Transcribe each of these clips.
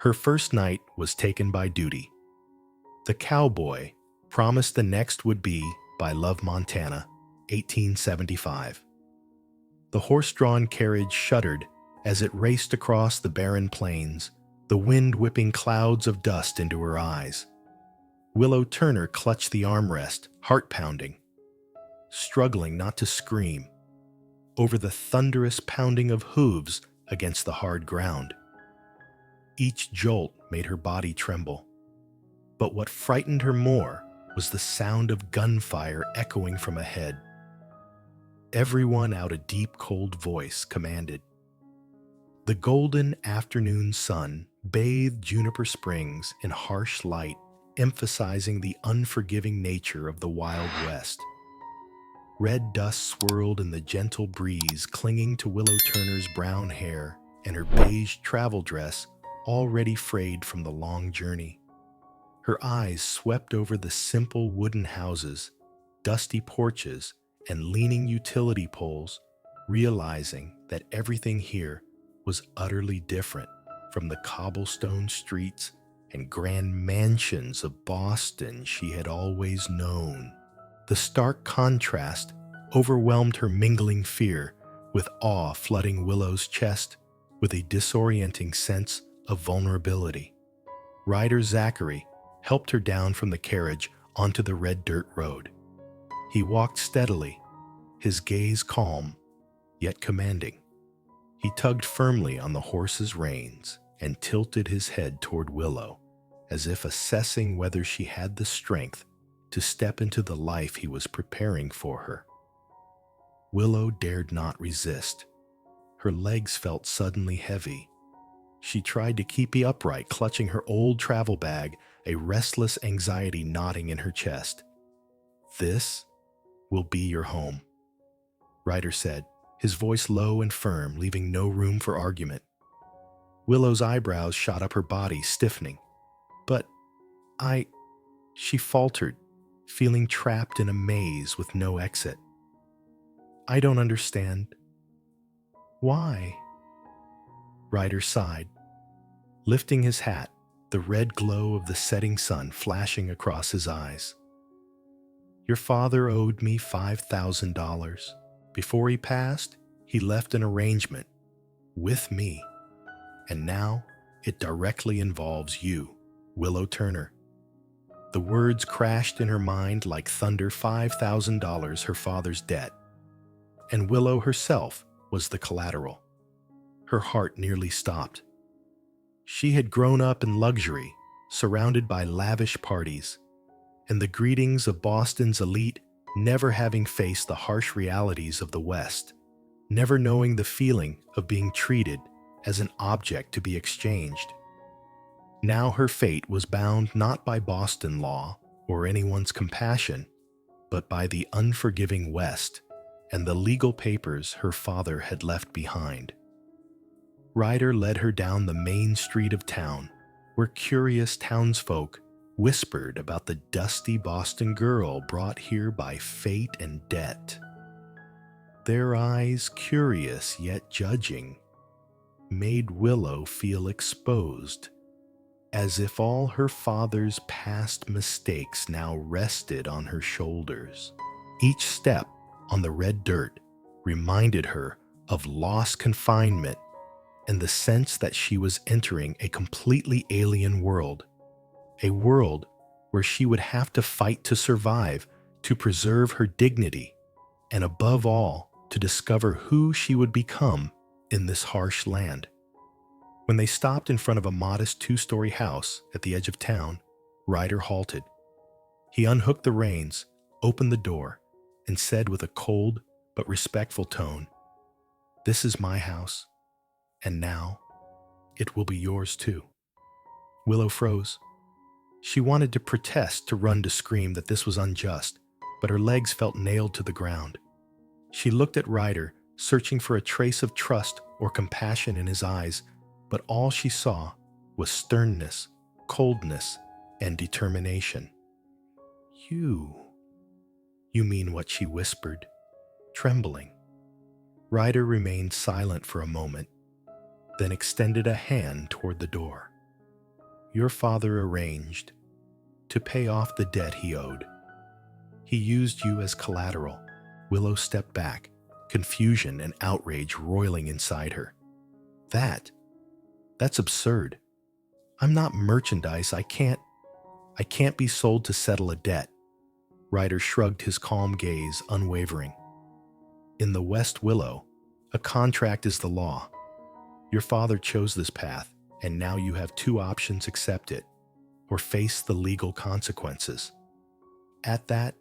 Her first night was taken by duty. The Cowboy promised the next would be by Love, Montana, 1875. The horse-drawn carriage shuddered as it raced across the barren plains, the wind whipping clouds of dust into her eyes. Willow Turner clutched the armrest, heart-pounding, struggling not to scream over the thunderous pounding of hooves against the hard ground. Each jolt made her body tremble. But what frightened her more was the sound of gunfire echoing from ahead. Everyone out a deep, cold voice commanded. The golden afternoon sun bathed Juniper Springs in harsh light, emphasizing the unforgiving nature of the Wild West. Red dust swirled in the gentle breeze, clinging to Willow Turner's brown hair and her beige travel dress already frayed from the long journey. Her eyes swept over the simple wooden houses, dusty porches, and leaning utility poles, realizing that everything here was utterly different from the cobblestone streets and grand mansions of Boston she had always known. The stark contrast overwhelmed her, mingling fear with awe, flooding Willow's chest with a disorienting sense of vulnerability. Rider Zachary helped her down from the carriage onto the red dirt road. He walked steadily, his gaze calm, yet commanding. He tugged firmly on the horse's reins and tilted his head toward Willow, as if assessing whether she had the strength to step into the life he was preparing for her. Willow dared not resist. Her legs felt suddenly heavy. She tried to keep upright, clutching her old travel bag, a restless anxiety knotting in her chest. "This will be your home," Ryder said, his voice low and firm, leaving no room for argument. Willow's eyebrows shot up her body, stiffening. "But she faltered, feeling trapped in a maze with no exit. "I don't understand." "Why?" Ryder sighed, lifting his hat, the red glow of the setting sun flashing across his eyes. "Your father owed me $5,000. Before he passed, he left an arrangement with me. And now it directly involves you, Willow Turner." The words crashed in her mind like thunder. $5,000, her father's debt. And Willow herself was the collateral. Her heart nearly stopped. She had grown up in luxury, surrounded by lavish parties, and the greetings of Boston's elite, never having faced the harsh realities of the West, never knowing the feeling of being treated as an object to be exchanged. Now her fate was bound not by Boston law or anyone's compassion, but by the unforgiving West and the legal papers her father had left behind. Ryder led her down the main street of town, where curious townsfolk whispered about the dusty Boston girl brought here by fate and debt. Their eyes, curious yet judging, made Willow feel exposed, as if all her father's past mistakes now rested on her shoulders. Each step on the red dirt reminded her of lost confinement and the sense that she was entering a completely alien world, a world where she would have to fight to survive, to preserve her dignity, and above all, to discover who she would become in this harsh land. When they stopped in front of a modest two-story house at the edge of town, Ryder halted. He unhooked the reins, opened the door, and said with a cold but respectful tone, "This is my house, and now it will be yours too." Willow froze. She wanted to protest, to run, to scream that this was unjust, but her legs felt nailed to the ground. She looked at Ryder, searching for a trace of trust or compassion in his eyes, but all she saw was sternness, coldness, and determination. You mean what?" she whispered, trembling. Ryder remained silent for a moment, then extended a hand toward the door. Your father arranged to pay off the debt he owed. He used you as collateral. Willow stepped back, confusion and outrage roiling inside her. That's absurd. I'm not merchandise. I can't be sold to settle a debt. Ryder shrugged, his calm gaze unwavering. In the West Willow, a contract is the law. Your father chose this path, and now you have two options: accept it or face the legal consequences. At that,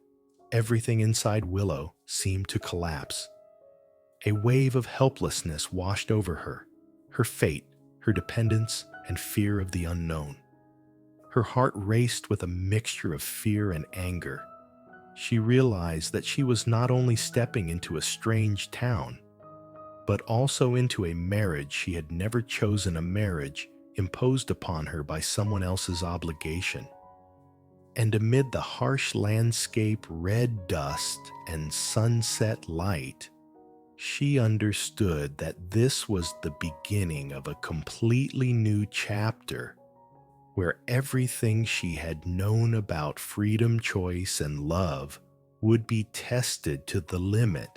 everything inside Willow seemed to collapse. A wave of helplessness washed over her, her fate, her dependence, and fear of the unknown. Her heart raced with a mixture of fear and anger. She realized that she was not only stepping into a strange town, but also into a marriage she had never chosen, a marriage imposed upon her by someone else's obligation. And amid the harsh landscape, red dust, and sunset light, she understood that this was the beginning of a completely new chapter, where everything she had known about freedom, choice, and love would be tested to the limit.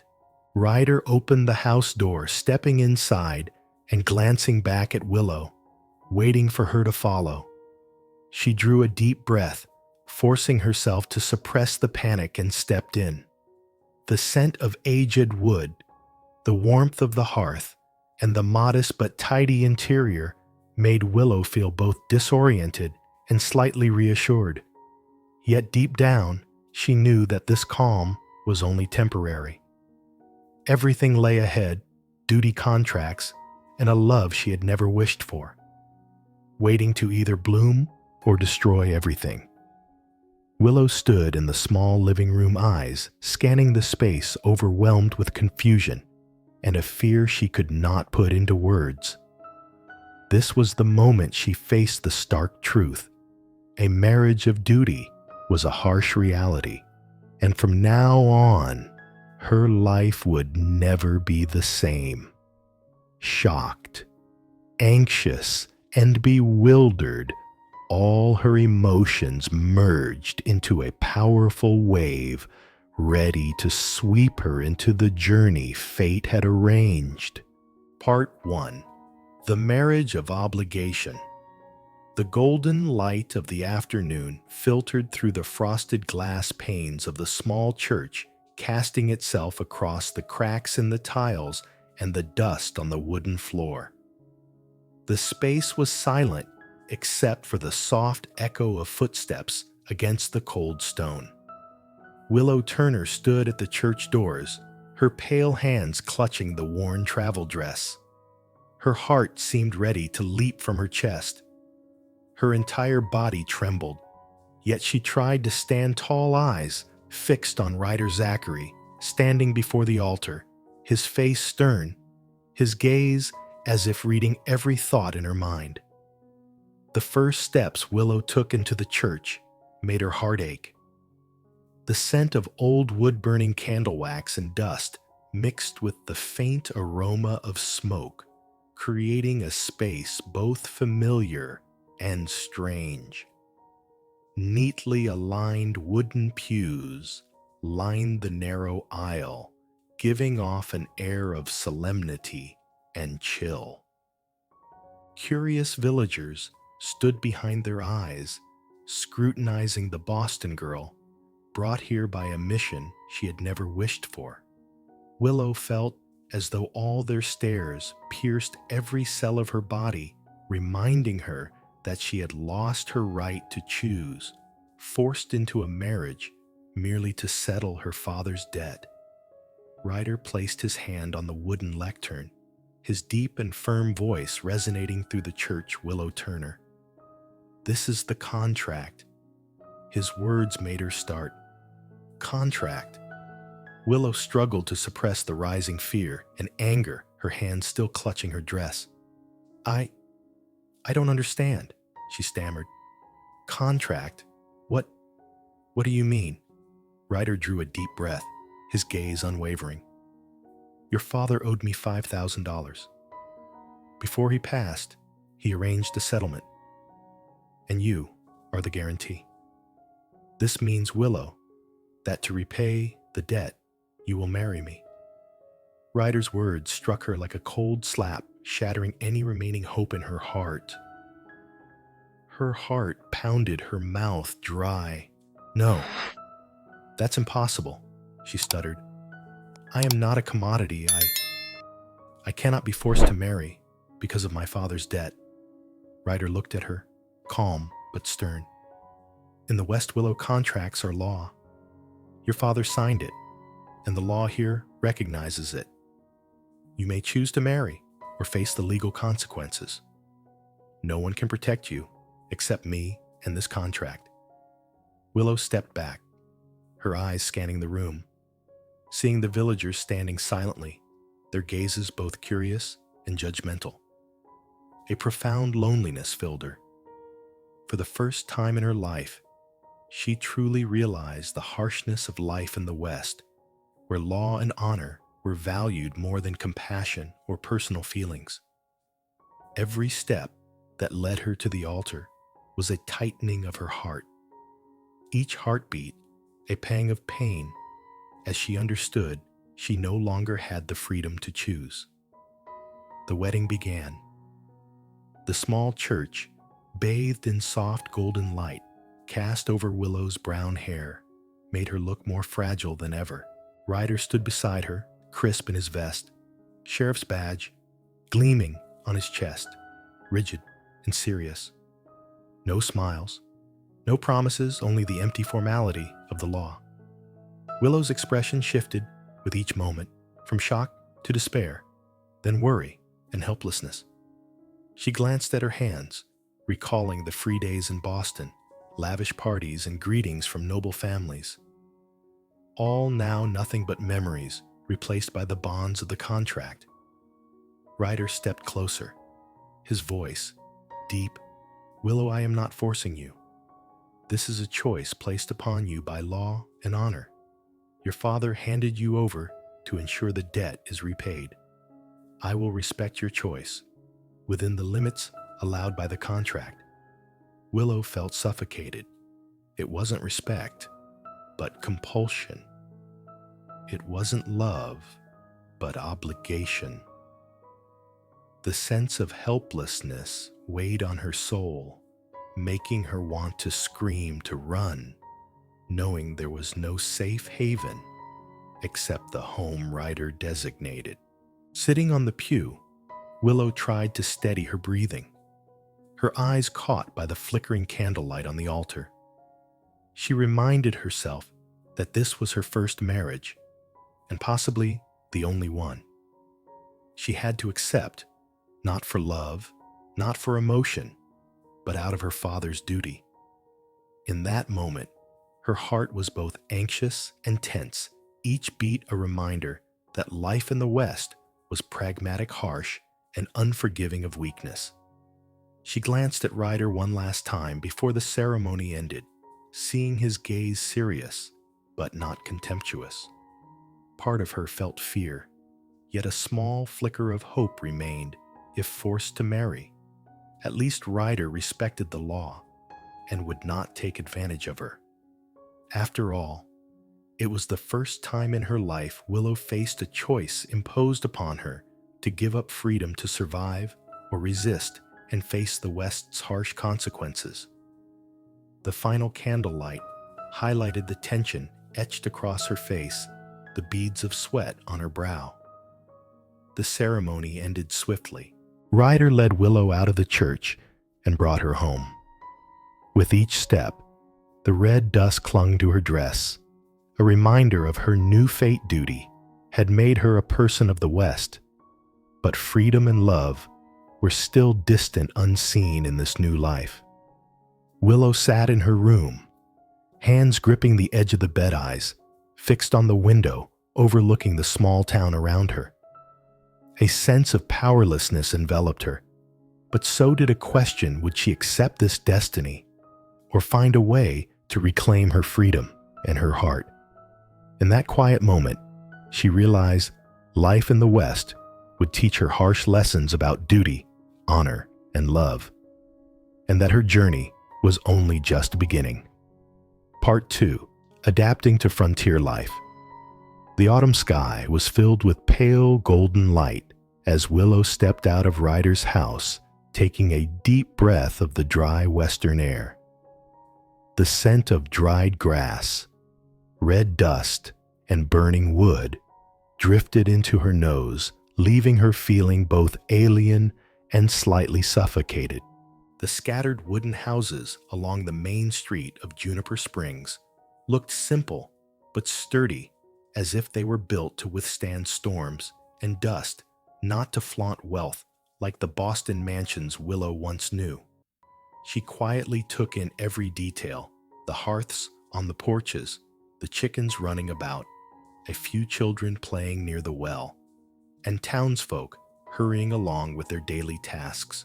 Ryder opened the house door, stepping inside and glancing back at Willow, waiting for her to follow. She drew a deep breath, forcing herself to suppress the panic, and stepped in. The scent of aged wood, the warmth of the hearth, and the modest but tidy interior made Willow feel both disoriented and slightly reassured. Yet deep down, she knew that this calm was only temporary. Everything lay ahead: duty, contracts, and a love she had never wished for, waiting to either bloom or destroy everything. Willow stood in the small living room, eyes scanning the space, overwhelmed with confusion and a fear she could not put into words. This was the moment she faced the stark truth. A marriage of duty was a harsh reality, and from now on, her life would never be the same. Shocked, anxious, and bewildered, all her emotions merged into a powerful wave, ready to sweep her into the journey fate had arranged. Part 1. The Marriage of Obligation. The golden light of the afternoon filtered through the frosted glass panes of the small church, casting itself across the cracks in the tiles and the dust on the wooden floor. The space was silent except for the soft echo of footsteps against the cold stone. Willow Turner stood at the church doors, her pale hands clutching the worn travel dress. Her heart seemed ready to leap from her chest. Her entire body trembled, yet she tried to stand tall, eyes fixed on Ryder Zachary, standing before the altar, his face stern, his gaze as if reading every thought in her mind. The first steps Willow took into the church made her heart ache. The scent of old wood-burning candle wax and dust mixed with the faint aroma of smoke, creating a space both familiar and strange. Neatly aligned wooden pews lined the narrow aisle, giving off an air of solemnity and chill. Curious villagers stood behind their eyes, scrutinizing the Boston girl, brought here by a mission she had never wished for. Willow felt as though all their stares pierced every cell of her body, reminding her that she had lost her right to choose, forced into a marriage merely to settle her father's debt. Ryder placed his hand on the wooden lectern, his deep and firm voice resonating through the church. Willow Turner. This is the contract. His words made her start. Contract. Willow struggled to suppress the rising fear and anger, her hands still clutching her dress. I don't understand, she stammered. Contract? What do you mean? Ryder drew a deep breath, his gaze unwavering. Your father owed me $5,000. Before he passed, he arranged a settlement. and you are the guarantee. This means, Willow, that to repay the debt, you will marry me." Ryder's words struck her like a cold slap, shattering any remaining hope in her heart. Her heart pounded, her mouth dry. "No, that's impossible," she stuttered. "I am not a commodity. I cannot be forced to marry because of my father's debt." Ryder looked at her, calm but stern. "In the West Willow, contracts are law. Your father signed it, and the law here recognizes it. You may choose to marry or face the legal consequences. No one can protect you except me and this contract." Willow stepped back, her eyes scanning the room, seeing the villagers standing silently, their gazes both curious and judgmental. A profound loneliness filled her. For the first time in her life, she truly realized the harshness of life in the West, where law and honor were valued more than compassion or personal feelings. Every step that led her to the altar was a tightening of her heart. Each heartbeat, a pang of pain, as she understood she no longer had the freedom to choose. The wedding began. The small church, bathed in soft golden light, cast over Willow's brown hair, made her look more fragile than ever. Ryder stood beside her, crisp in his vest, sheriff's badge gleaming on his chest, rigid and serious. No smiles, no promises, only the empty formality of the law. Willow's expression shifted with each moment, from shock to despair, then worry and helplessness. She glanced at her hands, recalling the free days in Boston, lavish parties and greetings from noble families. All now nothing but memories, replaced by the bonds of the contract. Ryder stepped closer, his voice deep. "Willow, I am not forcing you. This is a choice placed upon you by law and honor. Your father handed you over to ensure the debt is repaid. I will respect your choice, within the limits allowed by the contract." Willow felt suffocated. It wasn't respect, but compulsion. It wasn't love, but obligation. The sense of helplessness weighed on her soul, making her want to scream, to run, knowing there was no safe haven except the home Ryder designated. Sitting on the pew, Willow tried to steady her breathing, her eyes caught by the flickering candlelight on the altar. She reminded herself that this was her first marriage, and possibly the only one. She had to accept, not for love, not for emotion, but out of her father's duty. In that moment, her heart was both anxious and tense, each beat a reminder that life in the West was pragmatic, harsh, and unforgiving of weakness. She glanced at Ryder one last time before the ceremony ended, seeing his gaze serious, but not contemptuous. Part of her felt fear, yet a small flicker of hope remained if forced to marry. At least Ryder respected the law and would not take advantage of her. After all, it was the first time in her life Willow faced a choice imposed upon her to give up freedom to survive or resist and face the West's harsh consequences. The final candlelight highlighted the tension etched across her face, the beads of sweat on her brow. The ceremony ended swiftly. Ryder led Willow out of the church and brought her home. With each step, the red dust clung to her dress. A reminder of her new fate. Duty had made her a person of the West, but freedom and love were still distant, unseen in this new life. Willow sat in her room, hands gripping the edge of the bed, eyes fixed on the window overlooking the small town around her. A sense of powerlessness enveloped her, but so did a question: would she accept this destiny or find a way to reclaim her freedom and her heart? In that quiet moment, she realized life in the West would teach her harsh lessons about duty, honor, and love, and that her journey was only just beginning. Part 2. Adapting to Frontier Life. The autumn sky was filled with pale golden light as Willow stepped out of Ryder's house, taking a deep breath of the dry western air. The scent of dried grass, red dust, and burning wood drifted into her nose, leaving her feeling both alien and slightly suffocated. The scattered wooden houses along the main street of Juniper Springs looked simple but sturdy, as if they were built to withstand storms and dust, not to flaunt wealth like the Boston mansions Willow once knew. She quietly took in every detail: the hearths on the porches, the chickens running about, a few children playing near the well, and townsfolk hurrying along with their daily tasks.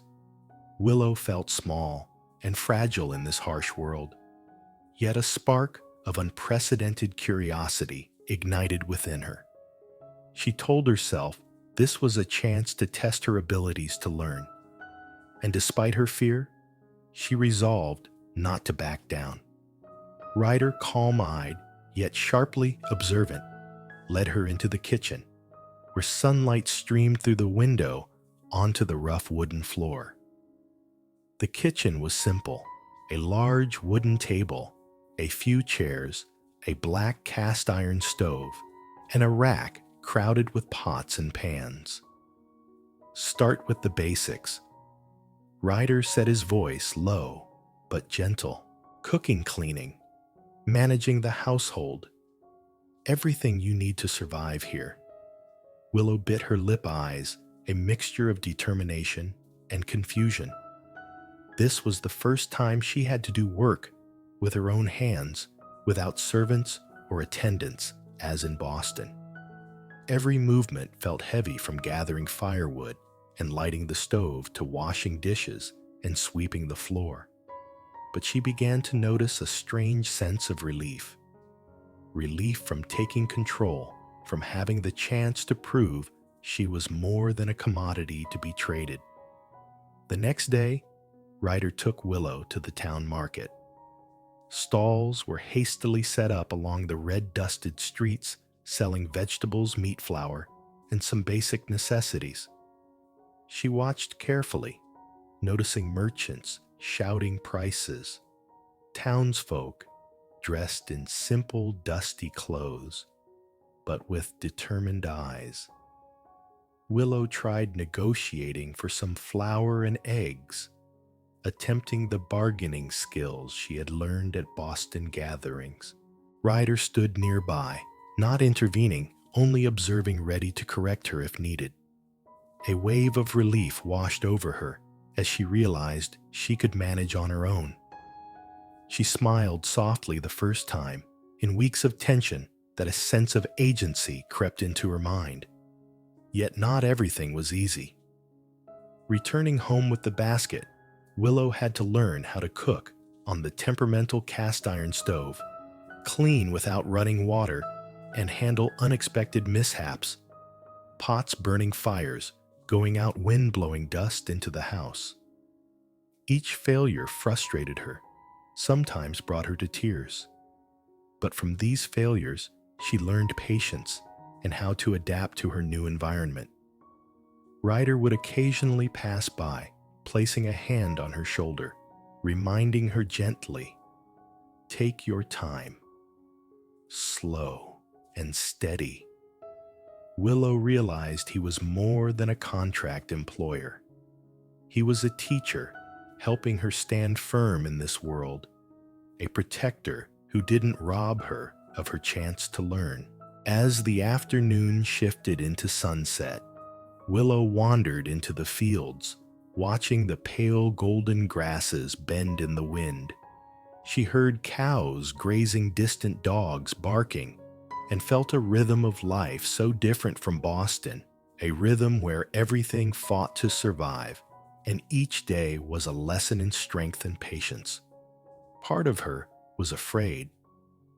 Willow felt small and fragile in this harsh world, yet a spark of unprecedented curiosity ignited within her. She told herself this was a chance to test her abilities to learn, and despite her fear, she resolved not to back down. Ryder, calm-eyed yet sharply observant, led her into the kitchen, where sunlight streamed through the window onto the rough wooden floor. The kitchen was simple: a large wooden table, a few chairs, a black cast-iron stove, and a rack crowded with pots and pans. "Start with the basics." Ryder set his voice low but gentle. "Cooking, cleaning, managing the household. Everything you need to survive here." Willow bit her lip eyes, a mixture of determination and confusion. This was the first time she had to do work with her own hands, without servants or attendants, as in Boston. Every movement felt heavy, from gathering firewood and lighting the stove to washing dishes and sweeping the floor. But she began to notice a strange sense of relief. Relief from taking control, from having the chance to prove she was more than a commodity to be traded. The next day, Ryder took Willow to the town market. Stalls were hastily set up along the red-dusted streets, selling vegetables, meat, flour, and some basic necessities. She watched carefully, noticing merchants shouting prices, townsfolk dressed in simple, dusty clothes, but with determined eyes. Willow tried negotiating for some flour and eggs, attempting the bargaining skills she had learned at Boston gatherings. Ryder stood nearby, not intervening, only observing, ready to correct her if needed. A wave of relief washed over her as she realized she could manage on her own. She smiled softly the first time, in weeks of tension, that a sense of agency crept into her mind. Yet not everything was easy. Returning home with the basket, Willow had to learn how to cook on the temperamental cast-iron stove, clean without running water, and handle unexpected mishaps: pots burning fires, going out, wind blowing dust into the house. Each failure frustrated her, sometimes brought her to tears. But from these failures, she learned patience and how to adapt to her new environment. Ryder would occasionally pass by, placing a hand on her shoulder, reminding her gently, "Take your time, slow and steady." Willow realized he was more than a contract employer. He was a teacher, helping her stand firm in this world, a protector who didn't rob her of her chance to learn. As the afternoon shifted into sunset, Willow wandered into the fields, watching the pale golden grasses bend in the wind. She heard cows grazing, distant dogs barking, and felt a rhythm of life so different from Boston, a rhythm where everything fought to survive, and each day was a lesson in strength and patience. Part of her was afraid,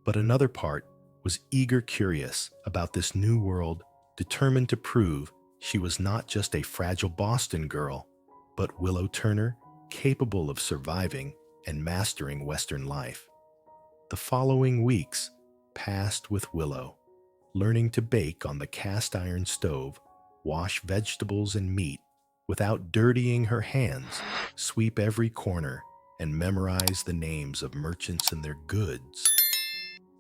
but another part was eager, curious about this new world, determined to prove she was not just a fragile Boston girl, but Willow Turner, capable of surviving and mastering Western life. The following weeks passed with Willow, learning to bake on the cast iron stove, wash vegetables and meat without dirtying her hands, sweep every corner, and memorize the names of merchants and their goods.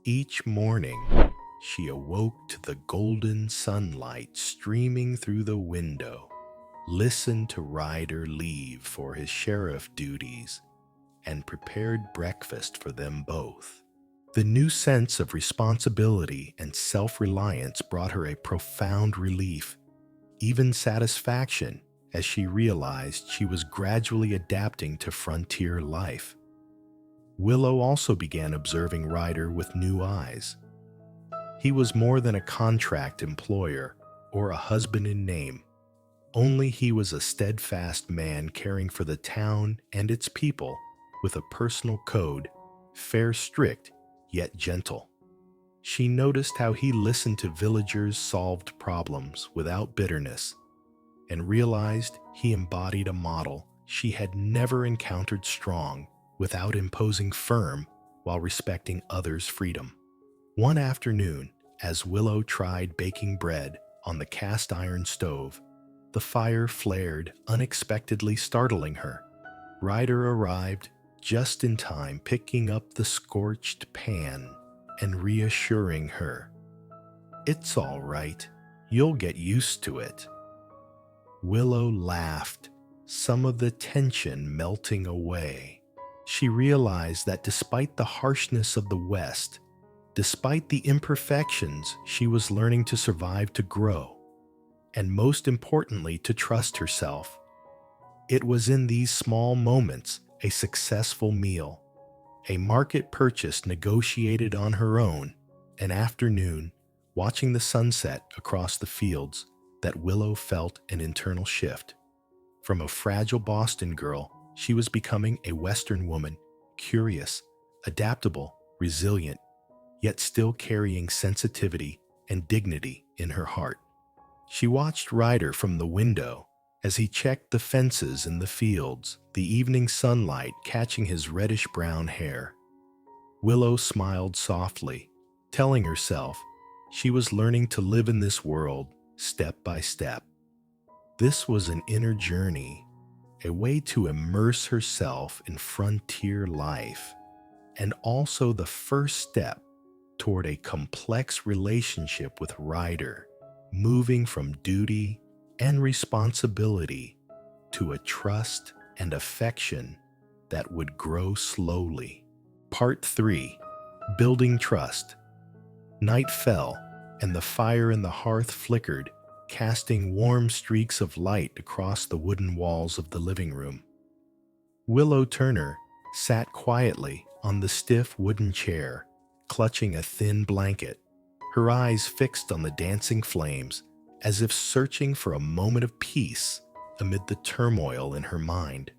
Each morning, she awoke to the golden sunlight streaming through the window, listened to Ryder leave for his sheriff duties, and prepared breakfast for them both. The new sense of responsibility and self-reliance brought her a profound relief, even satisfaction, as she realized she was gradually adapting to frontier life. Willow also began observing Ryder with new eyes. He was more than a contract employer or a husband in name. Only he was a steadfast man caring for the town and its people with a personal code, fair, strict, yet gentle. She noticed how he listened to villagers' solved problems without bitterness, and realized he embodied a model she had never encountered: strong without imposing, firm while respecting others' freedom. One afternoon, as Willow tried baking bread on the cast iron stove, the fire flared, unexpectedly startling her. Ryder arrived just in time, picking up the scorched pan and reassuring her, "It's all right. You'll get used to it." Willow laughed, some of the tension melting away. She realized that despite the harshness of the West, despite the imperfections, she was learning to survive, to grow, and most importantly, to trust herself. It was in these small moments, a successful meal, a market purchase negotiated on her own, an afternoon watching the sunset across the fields, that Willow felt an internal shift. From a fragile Boston girl, she was becoming a Western woman, curious, adaptable, resilient, yet still carrying sensitivity and dignity in her heart. She watched Ryder from the window as he checked the fences in the fields, the evening sunlight catching his reddish-brown hair. Willow smiled softly, telling herself she was learning to live in this world step by step. This was an inner journey, a way to immerse herself in frontier life, and also the first step toward a complex relationship with Ryder, moving from duty and responsibility to a trust and affection that would grow slowly. Part 3. Building Trust. Night fell, and the fire in the hearth flickered, casting warm streaks of light across the wooden walls of the living room. Willow Turner sat quietly on the stiff wooden chair, clutching a thin blanket, her eyes fixed on the dancing flames, as if searching for a moment of peace amid the turmoil in her mind.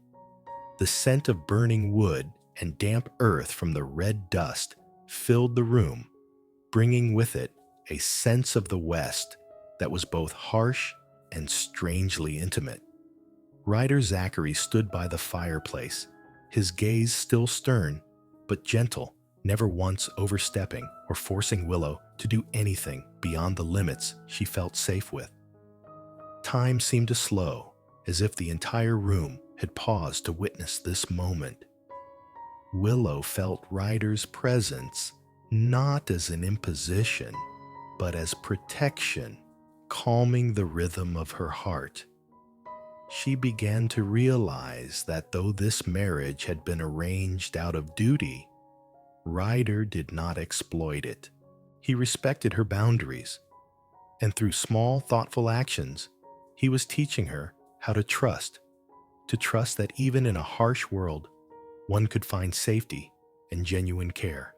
The scent of burning wood and damp earth from the red dust filled the room, bringing with it a sense of the West that was both harsh and strangely intimate. Ryder Zachary stood by the fireplace, his gaze still stern, but gentle, never once overstepping or forcing Willow to do anything beyond the limits she felt safe with. Time seemed to slow, as if the entire room had paused to witness this moment. Willow felt Ryder's presence not as an imposition, but as protection, calming the rhythm of her heart. She began to realize that though this marriage had been arranged out of duty, Ryder did not exploit it. He respected her boundaries, and through small, thoughtful actions, he was teaching her how to trust that even in a harsh world, one could find safety and genuine care.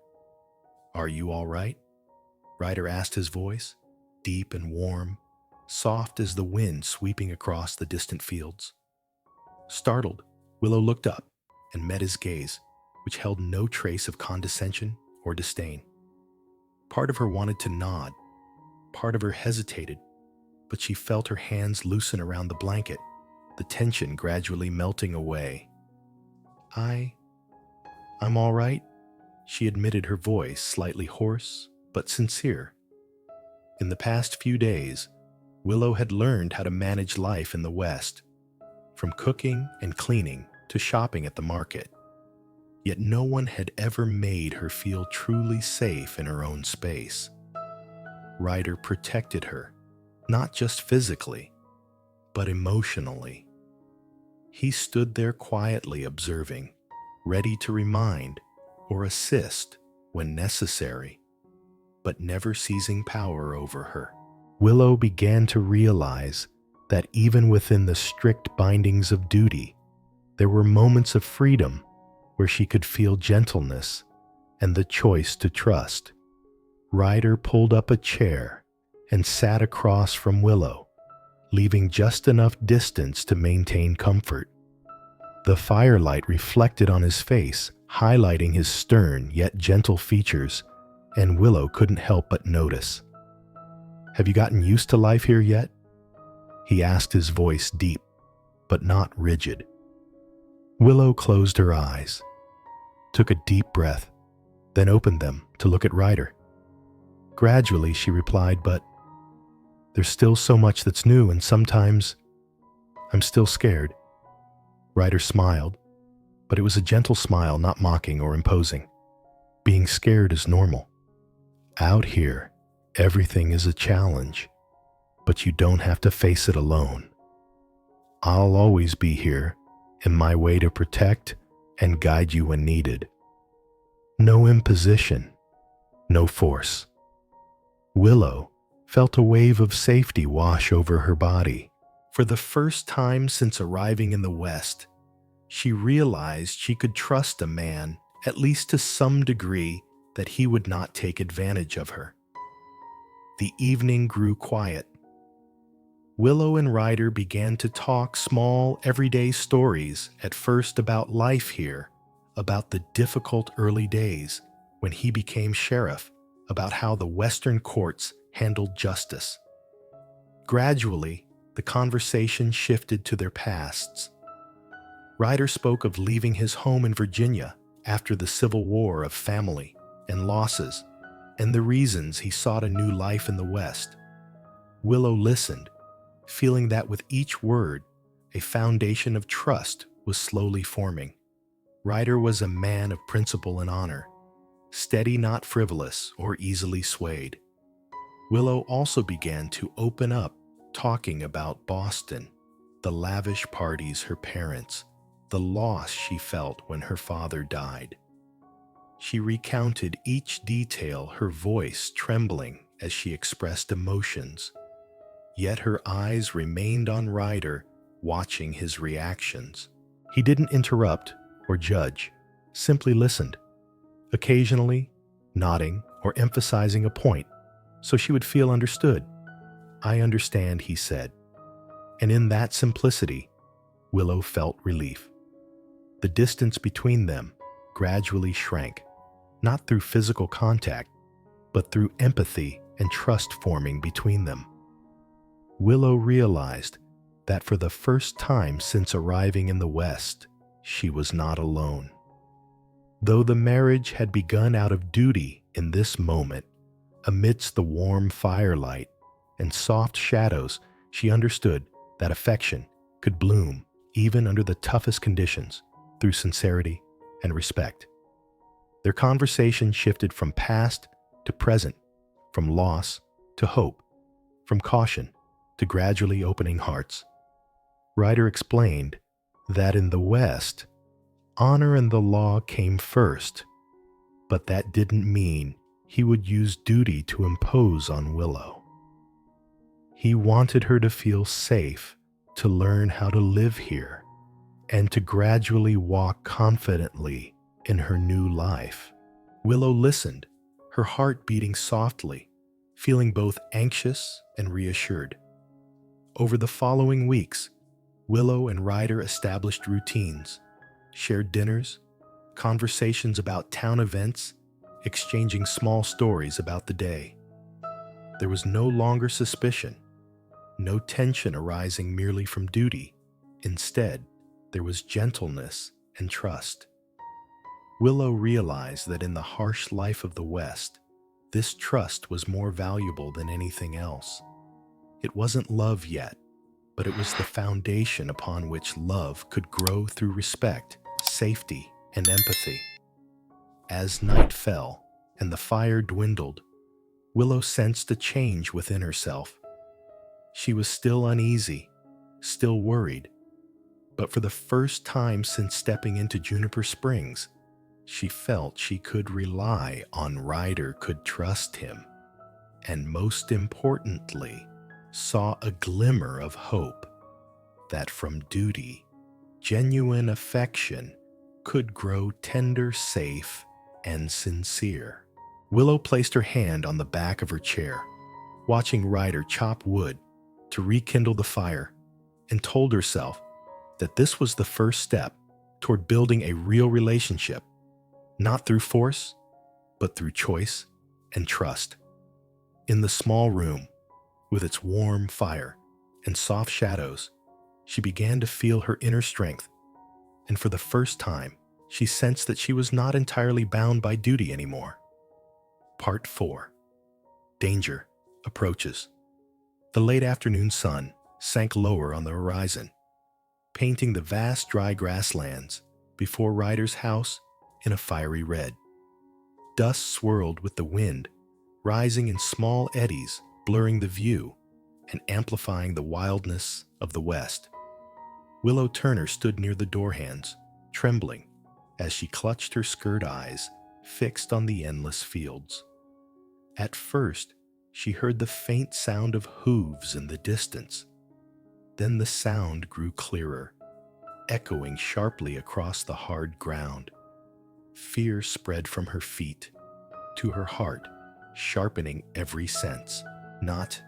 "Are you all right?" Ryder asked, his voice, deep and warm, soft as the wind sweeping across the distant fields. Startled, Willow looked up and met his gaze, which held no trace of condescension or disdain. Part of her wanted to nod, part of her hesitated, but she felt her hands loosen around the blanket, the tension gradually melting away. I'm all right, she admitted, her voice slightly hoarse but sincere. In the past few days, Willow had learned how to manage life in the West, from cooking and cleaning to shopping at the market. Yet no one had ever made her feel truly safe in her own space. Ryder protected her, not just physically, but emotionally. He stood there quietly observing, ready to remind or assist when necessary, but never seizing power over her. Willow began to realize that even within the strict bindings of duty, there were moments of freedom where she could feel gentleness and the choice to trust. Ryder pulled up a chair and sat across from Willow, leaving just enough distance to maintain comfort. The firelight reflected on his face, highlighting his stern yet gentle features, and Willow couldn't help but notice. "Have you gotten used to life here yet?" he asked, his voice deep, but not rigid. Willow closed her eyes, took a deep breath, then opened them to look at Ryder. Gradually, she replied, "But there's still so much that's new, and sometimes I'm still scared." Ryder smiled, but it was a gentle smile, not mocking or imposing. "Being scared is normal. Out here, everything is a challenge, but you don't have to face it alone. I'll always be here in my way to protect and guide you when needed. No imposition, no force." Willow felt a wave of safety wash over her body. For the first time since arriving in the West, she realized she could trust a man, at least to some degree, that he would not take advantage of her. The evening grew quiet. Willow and Ryder began to talk small, everyday stories, at first about life here, about the difficult early days when he became sheriff, about how the Western courts handled justice. Gradually, the conversation shifted to their pasts. Ryder spoke of leaving his home in Virginia after the Civil War, of family and losses, and the reasons he sought a new life in the West. Willow listened, feeling that with each word, a foundation of trust was slowly forming. Ryder was a man of principle and honor, steady, not frivolous or easily swayed. Willow also began to open up, talking about Boston, the lavish parties her parents, the loss she felt when her father died. She recounted each detail, her voice trembling as she expressed emotions. Yet her eyes remained on Ryder, watching his reactions. He didn't interrupt or judge, simply listened, occasionally nodding or emphasizing a point so she would feel understood. "I understand," he said. And in that simplicity, Willow felt relief. The distance between them gradually shrank, not through physical contact, but through empathy and trust forming between them. Willow realized that for the first time since arriving in the West, she was not alone. Though the marriage had begun out of duty, in this moment, amidst the warm firelight and soft shadows, she understood that affection could bloom even under the toughest conditions through sincerity and respect. Their conversation shifted from past to present, from loss to hope, from caution to gradually opening hearts. Ryder explained that in the West, honor and the law came first, but that didn't mean he would use duty to impose on Willow. He wanted her to feel safe, to learn how to live here, and to gradually walk confidently in her new life. Willow listened, her heart beating softly, feeling both anxious and reassured. Over the following weeks, Willow and Ryder established routines, shared dinners, conversations about town events, exchanging small stories about the day. There was no longer suspicion, no tension arising merely from duty. Instead, there was gentleness and trust. Willow realized that in the harsh life of the West, this trust was more valuable than anything else. It wasn't love yet, but it was the foundation upon which love could grow through respect, safety, and empathy. As night fell and the fire dwindled, Willow sensed a change within herself. She was still uneasy, still worried, but for the first time since stepping into Juniper Springs, she felt she could rely on Ryder, could trust him, and most importantly, saw a glimmer of hope that from duty, genuine affection could grow tender, safe, and sincere. Willow placed her hand on the back of her chair, watching Ryder chop wood to rekindle the fire, and told herself that this was the first step toward building a real relationship, not through force, but through choice and trust. In the small room, with its warm fire and soft shadows, she began to feel her inner strength, and for the first time, she sensed that she was not entirely bound by duty anymore. Part 4. Danger approaches. The late afternoon sun sank lower on the horizon, painting the vast dry grasslands before Ryder's house in a fiery red. Dust swirled with the wind, rising in small eddies, blurring the view and amplifying the wildness of the West. Willow Turner stood near the door hands, trembling as she clutched her skirt, eyes fixed on the endless fields. At first, she heard the faint sound of hooves in the distance. Then the sound grew clearer, echoing sharply across the hard ground. Fear spread from her feet to her heart, sharpening every sense. Not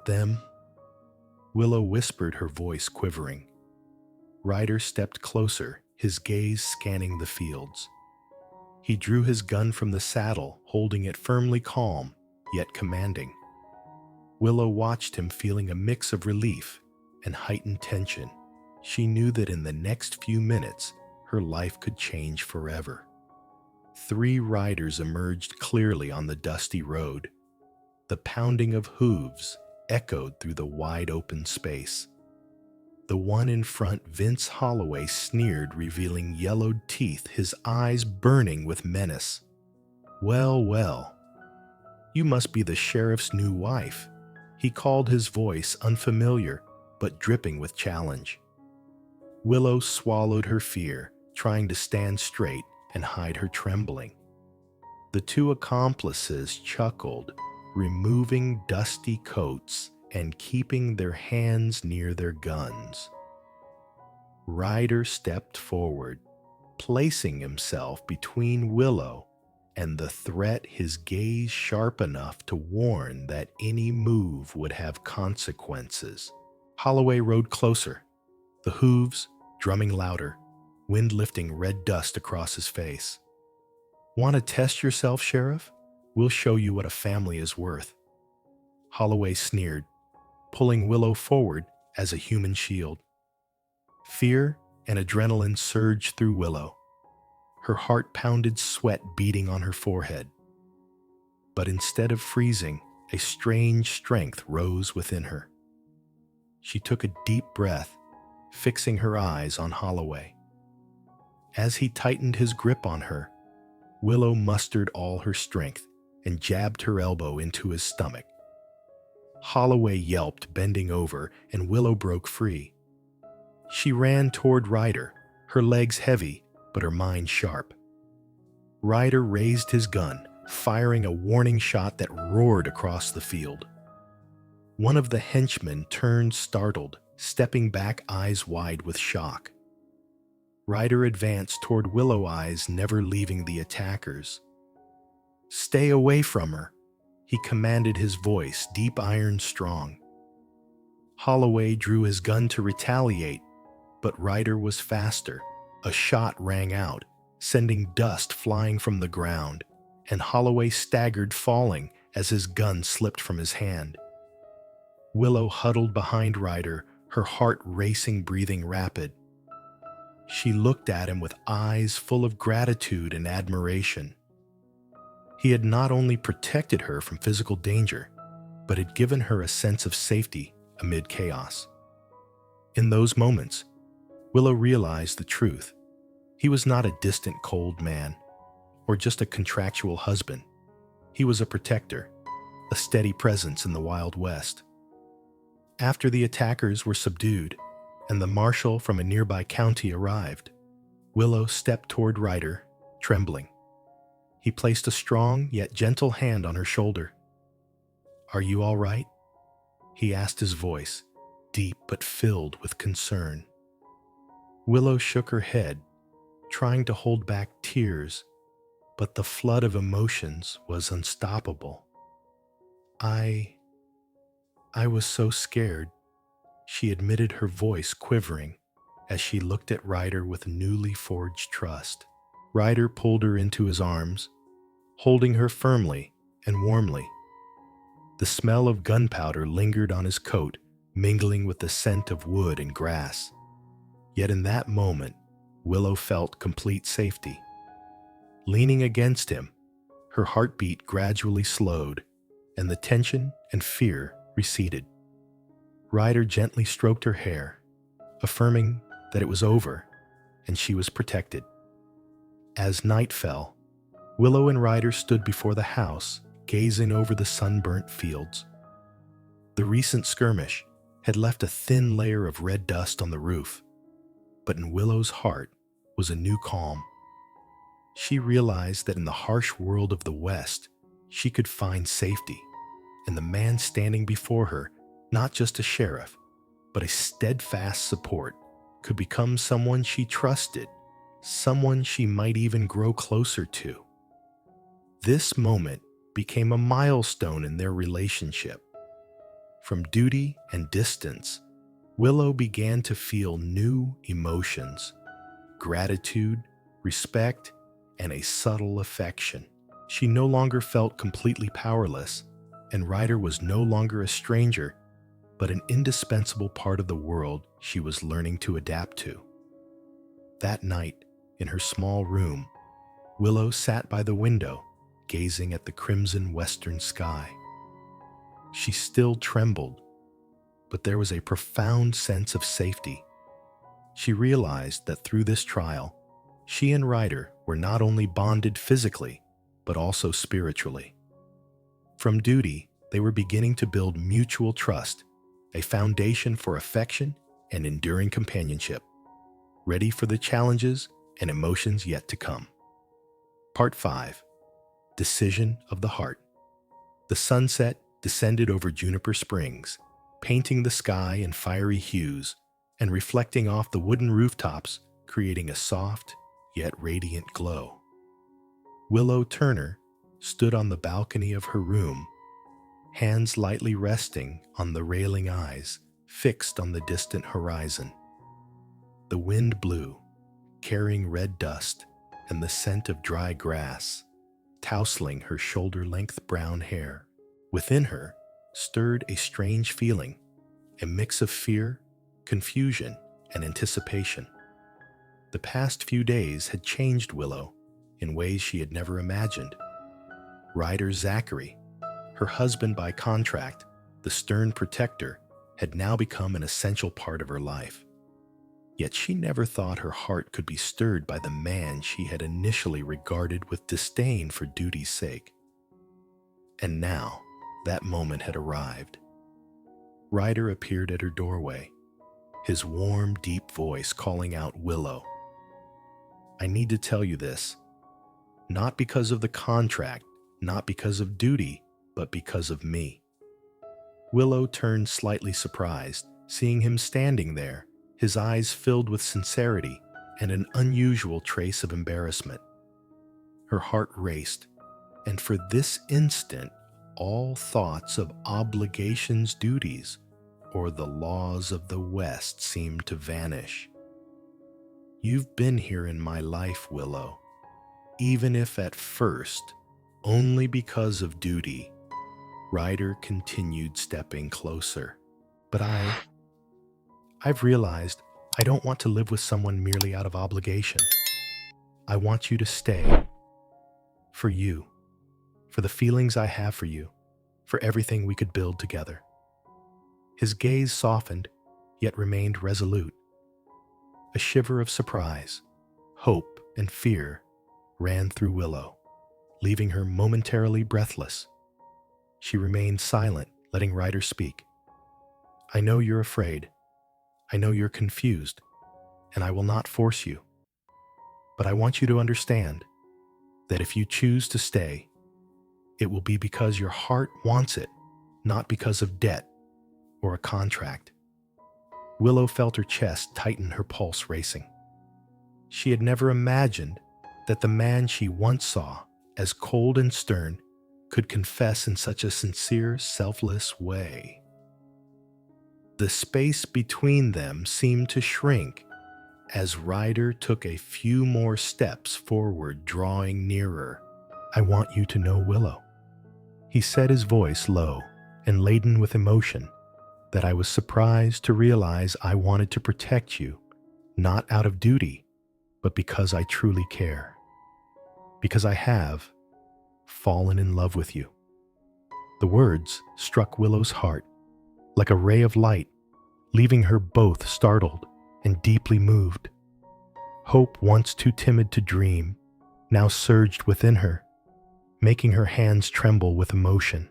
them. Willow whispered, her voice quivering. Ryder stepped closer, his gaze scanning the fields. He drew his gun from the saddle, holding it firmly, calm, yet commanding. Willow watched him, feeling a mix of relief and heightened tension. She knew that in the next few minutes, her life could change forever. 3 riders emerged clearly on the dusty road. The pounding of hooves echoed through the wide open space. The one in front, Vince Holloway, sneered, revealing yellowed teeth, his eyes burning with menace. "Well, well, you must be the sheriff's new wife," he called, his voice unfamiliar but dripping with challenge. Willow swallowed her fear, trying to stand straight and hide her trembling. The 2 accomplices chuckled, removing dusty coats and keeping their hands near their guns. Ryder stepped forward, placing himself between Willow and the threat, his gaze sharp enough to warn that any move would have consequences. Holloway rode closer, the hooves drumming louder, wind lifting red dust across his face. "Want to test yourself, Sheriff? We'll show you what a family is worth." Holloway sneered, pulling Willow forward as a human shield. Fear and adrenaline surged through Willow. Her heart pounded, sweat beating on her forehead. But instead of freezing, a strange strength rose within her. She took a deep breath, fixing her eyes on Holloway. As he tightened his grip on her, Willow mustered all her strength and jabbed her elbow into his stomach. Holloway yelped, bending over, and Willow broke free. She ran toward Ryder, her legs heavy, but her mind sharp. Ryder raised his gun, firing a warning shot that roared across the field. One of the henchmen turned startled, stepping back, eyes wide with shock. Ryder advanced toward Willow, eyes never leaving the attackers. "Stay away from her," he commanded, his voice deep, iron strong. Holloway drew his gun to retaliate, but Ryder was faster. A shot rang out, sending dust flying from the ground, and Holloway staggered, falling as his gun slipped from his hand. Willow huddled behind Ryder, her heart racing, breathing rapid. She looked at him with eyes full of gratitude and admiration. He had not only protected her from physical danger, but had given her a sense of safety amid chaos. In those moments, Willow realized the truth. He was not a distant, cold man, or just a contractual husband. He was a protector, a steady presence in the Wild West. After the attackers were subdued and the marshal from a nearby county arrived, Willow stepped toward Ryder, trembling. He placed a strong yet gentle hand on her shoulder. "Are you all right?" he asked, his voice deep but filled with concern. Willow shook her head, trying to hold back tears, but the flood of emotions was unstoppable. I was so scared," she admitted, her voice quivering as she looked at Ryder with newly forged trust. Ryder pulled her into his arms, holding her firmly and warmly. The smell of gunpowder lingered on his coat, mingling with the scent of wood and grass. Yet in that moment, Willow felt complete safety. Leaning against him, her heartbeat gradually slowed, and the tension and fear receded. Ryder gently stroked her hair, affirming that it was over and she was protected. As night fell, Willow and Ryder stood before the house, gazing over the sunburnt fields. The recent skirmish had left a thin layer of red dust on the roof, but in Willow's heart was a new calm. She realized that in the harsh world of the West, she could find safety, and the man standing before her, not just a sheriff, but a steadfast support, could become someone she trusted, someone she might even grow closer to. This moment became a milestone in their relationship. From duty and distance, Willow began to feel new emotions: gratitude, respect, and a subtle affection. She no longer felt completely powerless, and Ryder was no longer a stranger, but an indispensable part of the world she was learning to adapt to. That night, in her small room, Willow sat by the window, gazing at the crimson western sky. She still trembled, but there was a profound sense of safety. She realized that through this trial, she and Ryder were not only bonded physically, but also spiritually. From duty, they were beginning to build mutual trust, a foundation for affection and enduring companionship, ready for the challenges and emotions yet to come. Part 5. Decision of the Heart. The sunset descended over Juniper Springs, painting the sky in fiery hues and reflecting off the wooden rooftops, creating a soft yet radiant glow. Willow Turner stood on the balcony of her room, hands lightly resting on the railing, eyes fixed on the distant horizon. The wind blew, carrying red dust and the scent of dry grass, tousling her shoulder-length brown hair. Within her stirred a strange feeling, a mix of fear, confusion, and anticipation. The past few days had changed Willow in ways she had never imagined. Ryder Zachary, her husband by contract, the stern protector, had now become an essential part of her life. Yet she never thought her heart could be stirred by the man she had initially regarded with disdain for duty's sake. And now, that moment had arrived. Ryder appeared at her doorway, his warm, deep voice calling out, "Willow, I need to tell you this. Not because of the contract, not because of duty, but because of me." Willow turned slightly surprised, seeing him standing there, his eyes filled with sincerity and an unusual trace of embarrassment. Her heart raced, and for this instant, all thoughts of obligations, duties, or the laws of the West seemed to vanish. "You've been here in my life, Willow, even if at first only because of duty." Ryder continued, stepping closer. "But I've realized I don't want to live with someone merely out of obligation. I want you to stay. For you. For the feelings I have for you. For everything we could build together. His gaze softened, yet remained resolute. A shiver of surprise, hope, and fear ran through Willow, leaving her momentarily breathless. She remained silent, letting Ryder speak. I know you're afraid. I know you're confused, and I will not force you. But I want you to understand that if you choose to stay, it will be because your heart wants it, not because of debt or a contract. Willow felt her chest tighten, her pulse racing. She had never imagined that the man she once saw as cold and stern could confess in such a sincere, selfless way. The space between them seemed to shrink as Ryder took a few more steps forward, drawing nearer. I want you to know, Willow. He said, his voice low and laden with emotion, that I was surprised to realize I wanted to protect you, not out of duty, but because I truly care. Because I have fallen in love with you. The words struck Willow's heart like a ray of light, leaving her both startled and deeply moved. Hope, once too timid to dream, now surged within her, making her hands tremble with emotion.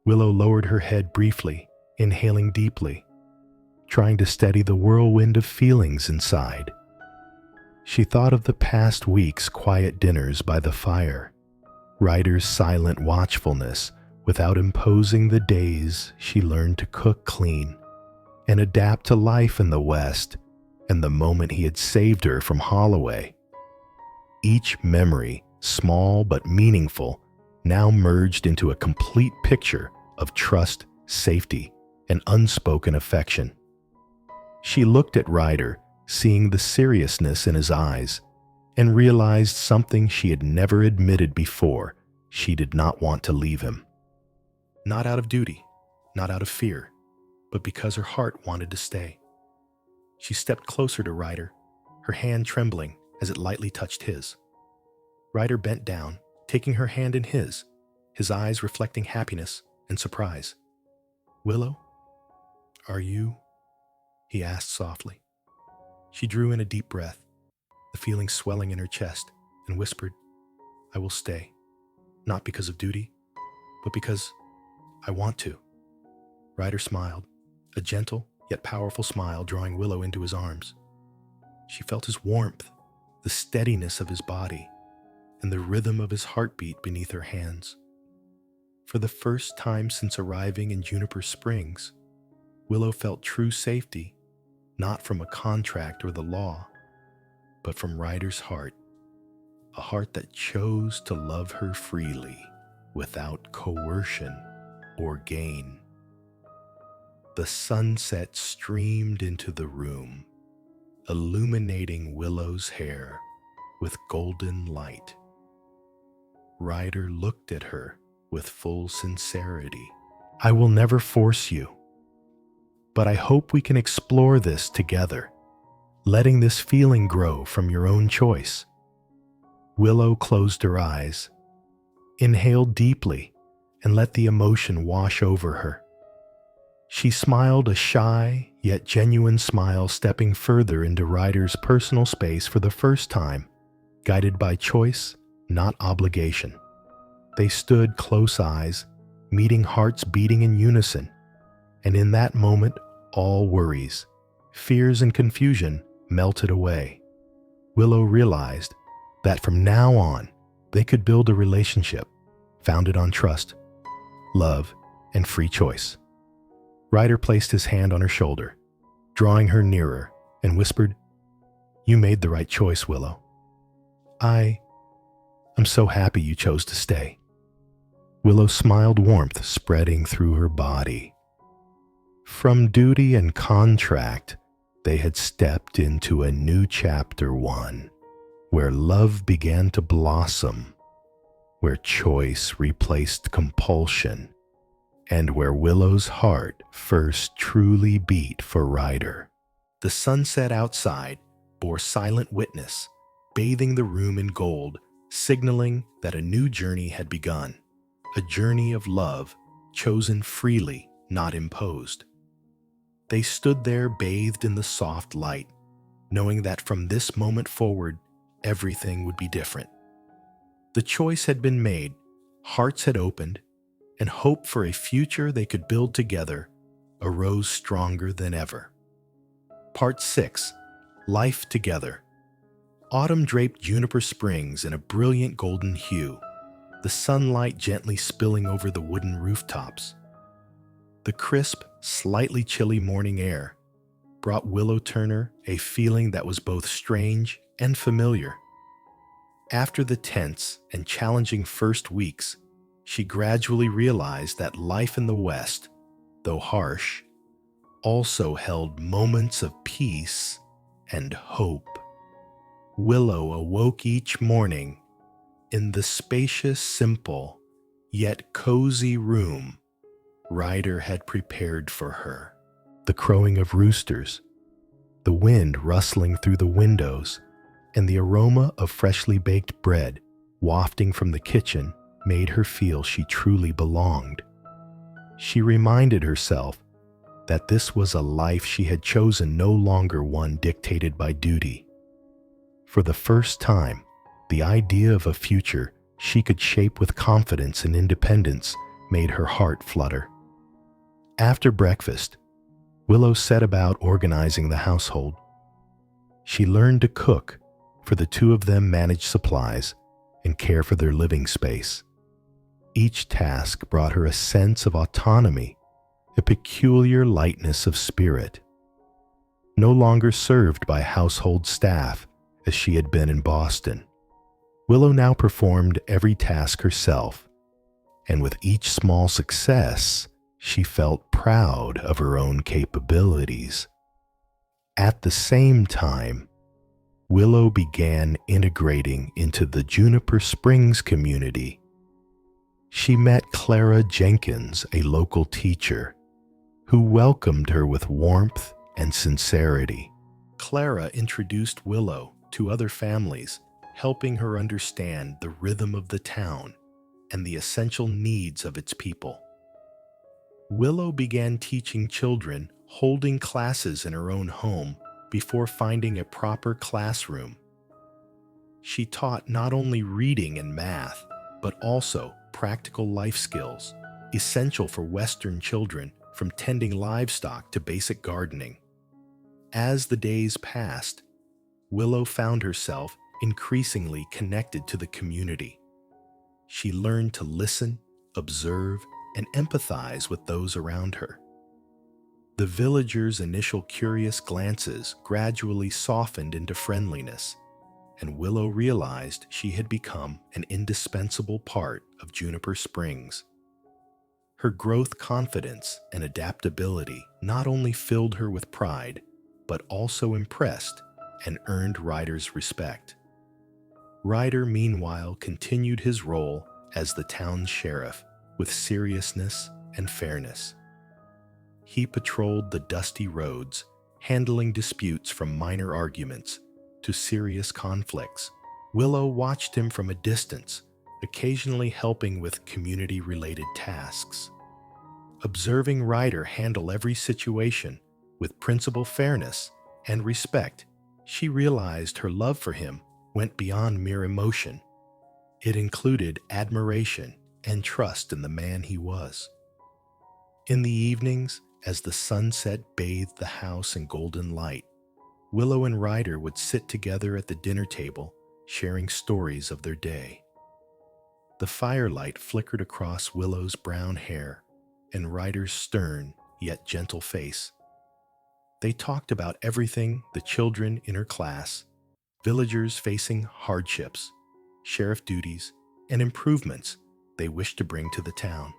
Willow lowered her head briefly, inhaling deeply, trying to steady the whirlwind of feelings inside. She thought of the past week's quiet dinners by the fire, Ryder's silent watchfulness without imposing the days she learned to cook clean and adapt to life in the West, and the moment he had saved her from Holloway. Each memory, small but meaningful, now merged into a complete picture of trust, safety, and unspoken affection. She looked at Ryder, seeing the seriousness in his eyes, and realized something she had never admitted before: she did not want to leave him. Not out of duty, not out of fear, but because her heart wanted to stay. She stepped closer to Ryder, her hand trembling as it lightly touched his. Ryder bent down, taking her hand in his eyes reflecting happiness and surprise. Willow, are you? He asked softly. She drew in a deep breath, the feeling swelling in her chest, and whispered, I will stay, not because of duty, but because I want to. Ryder smiled, a gentle yet powerful smile, drawing Willow into his arms. She felt his warmth, the steadiness of his body, and the rhythm of his heartbeat beneath her hands. For the first time since arriving in Juniper Springs, Willow felt true safety, not from a contract or the law, but from Ryder's heart, a heart that chose to love her freely, without coercion or gain. The sunset streamed into the room, illuminating Willow's hair with golden light. Ryder looked at her with full sincerity. I will never force you, but I hope we can explore this together, letting this feeling grow from your own choice. Willow closed her eyes, inhaled deeply, and let the emotion wash over her. She smiled, a shy yet genuine smile, stepping further into Ryder's personal space for the first time, guided by choice, not obligation. They stood close eyes, meeting hearts beating in unison, and in that moment, all worries, fears, and confusion melted away. Willow realized that from now on, they could build a relationship founded on trust, love, and free choice. Ryder placed his hand on her shoulder, drawing her nearer, and whispered, You made the right choice, Willow. I'm so happy you chose to stay. Willow smiled, warmth spreading through her body. From duty and contract, they had stepped into a new chapter 1, where love began to blossom, where choice replaced compulsion, and where Willow's heart first truly beat for Ryder. The sunset outside bore silent witness, bathing the room in gold, signaling that a new journey had begun, a journey of love, chosen freely, not imposed. They stood there bathed in the soft light, knowing that from this moment forward, everything would be different. The choice had been made, hearts had opened, and hope for a future they could build together arose stronger than ever. Part 6. Life Together. Autumn draped Juniper Springs in a brilliant golden hue, the sunlight gently spilling over the wooden rooftops. The crisp, slightly chilly morning air brought Willow Turner a feeling that was both strange and familiar. After the tense and challenging first weeks, she gradually realized that life in the West, though harsh, also held moments of peace and hope. Willow awoke each morning in the spacious, simple, yet cozy room Ryder had prepared for her. The crowing of roosters, the wind rustling through the windows, and the aroma of freshly baked bread wafting from the kitchen made her feel she truly belonged. She reminded herself that this was a life she had chosen, no longer one dictated by duty. For the first time, the idea of a future she could shape with confidence and independence made her heart flutter. After breakfast, Willow set about organizing the household. She learned to cook, for the two of them managed supplies and care for their living space. Each task brought her a sense of autonomy, a peculiar lightness of spirit. No longer served by household staff as she had been in Boston, Willow now performed every task herself, and with each small success, she felt proud of her own capabilities. At the same time, Willow began integrating into the Juniper Springs community. She met Clara Jenkins, a local teacher, who welcomed her with warmth and sincerity. Clara introduced Willow to other families, helping her understand the rhythm of the town and the essential needs of its people. Willow began teaching children, holding classes in her own home before finding a proper classroom. She taught not only reading and math, but also practical life skills, essential for Western children, from tending livestock to basic gardening. As the days passed, Willow found herself increasingly connected to the community. She learned to listen, observe, and empathize with those around her. The villagers' initial curious glances gradually softened into friendliness, and Willow realized she had become an indispensable part of Juniper Springs. Her growth, confidence, and adaptability not only filled her with pride, but also impressed and earned Ryder's respect. Ryder, meanwhile, continued his role as the town's sheriff with seriousness and fairness. He patrolled the dusty roads, handling disputes from minor arguments to serious conflicts. Willow watched him from a distance, occasionally helping with community-related tasks. Observing Ryder handle every situation with principled fairness and respect, she realized her love for him went beyond mere emotion. It included admiration and trust in the man he was. In the evenings, as the sunset bathed the house in golden light, Willow and Ryder would sit together at the dinner table, sharing stories of their day. The firelight flickered across Willow's brown hair and Ryder's stern yet gentle face. They talked about everything: the children in her class, villagers facing hardships, sheriff duties, and improvements they wished to bring to the town.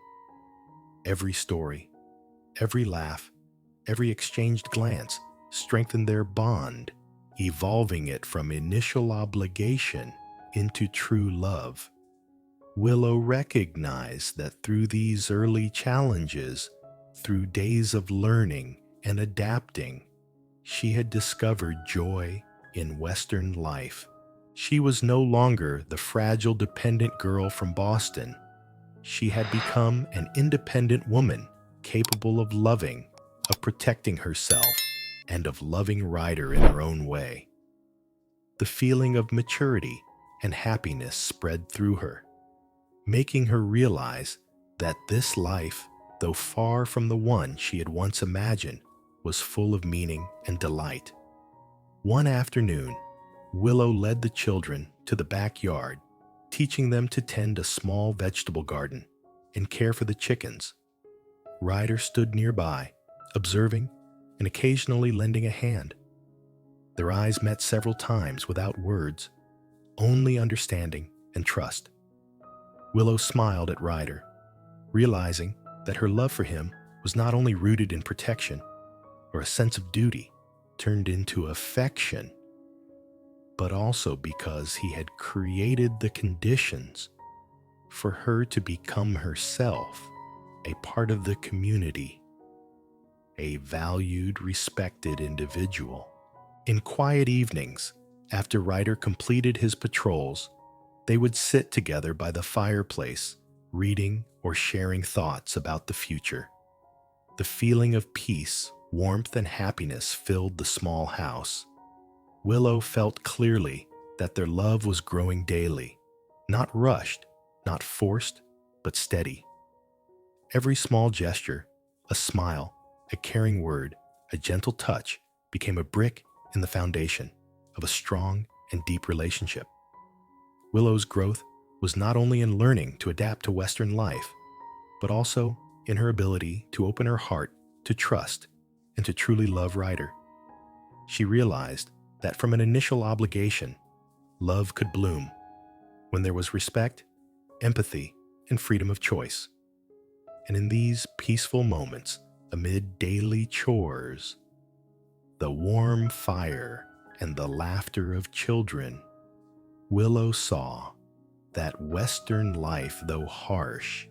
Every story, every laugh, every exchanged glance strengthened their bond, evolving it from initial obligation into true love. Willow recognized that through these early challenges, through days of learning and adapting, She had discovered joy in Western life. She was no longer the fragile, dependent girl from Boston. She had become an independent woman, capable of loving, of protecting herself, and of loving Ryder in her own way. The feeling of maturity and happiness spread through her, making her realize that this life, though far from the one she had once imagined, was full of meaning and delight. One afternoon, Willow led the children to the backyard, teaching them to tend a small vegetable garden and care for the chickens. Ryder stood nearby, observing and occasionally lending a hand. Their eyes met several times without words, only understanding and trust. Willow smiled at Ryder, realizing that her love for him was not only rooted in protection or a sense of duty turned into affection, but also because he had created the conditions for her to become herself a part of the community, a valued, respected individual. In quiet evenings, after Ryder completed his patrols, they would sit together by the fireplace, reading or sharing thoughts about the future. The feeling of peace, warmth, and happiness filled the small house. Willow felt clearly that their love was growing daily, not rushed, not forced, but steady. Every small gesture, a smile, a caring word, a gentle touch became a brick in the foundation of a strong and deep relationship. Willow's growth was not only in learning to adapt to Western life, but also in her ability to open her heart to trust and to truly love Ryder. She realized that from an initial obligation, love could bloom when there was respect, empathy, and freedom of choice. And in these peaceful moments, amid daily chores, the warm fire, and the laughter of children, Willow saw that Western life, though harsh,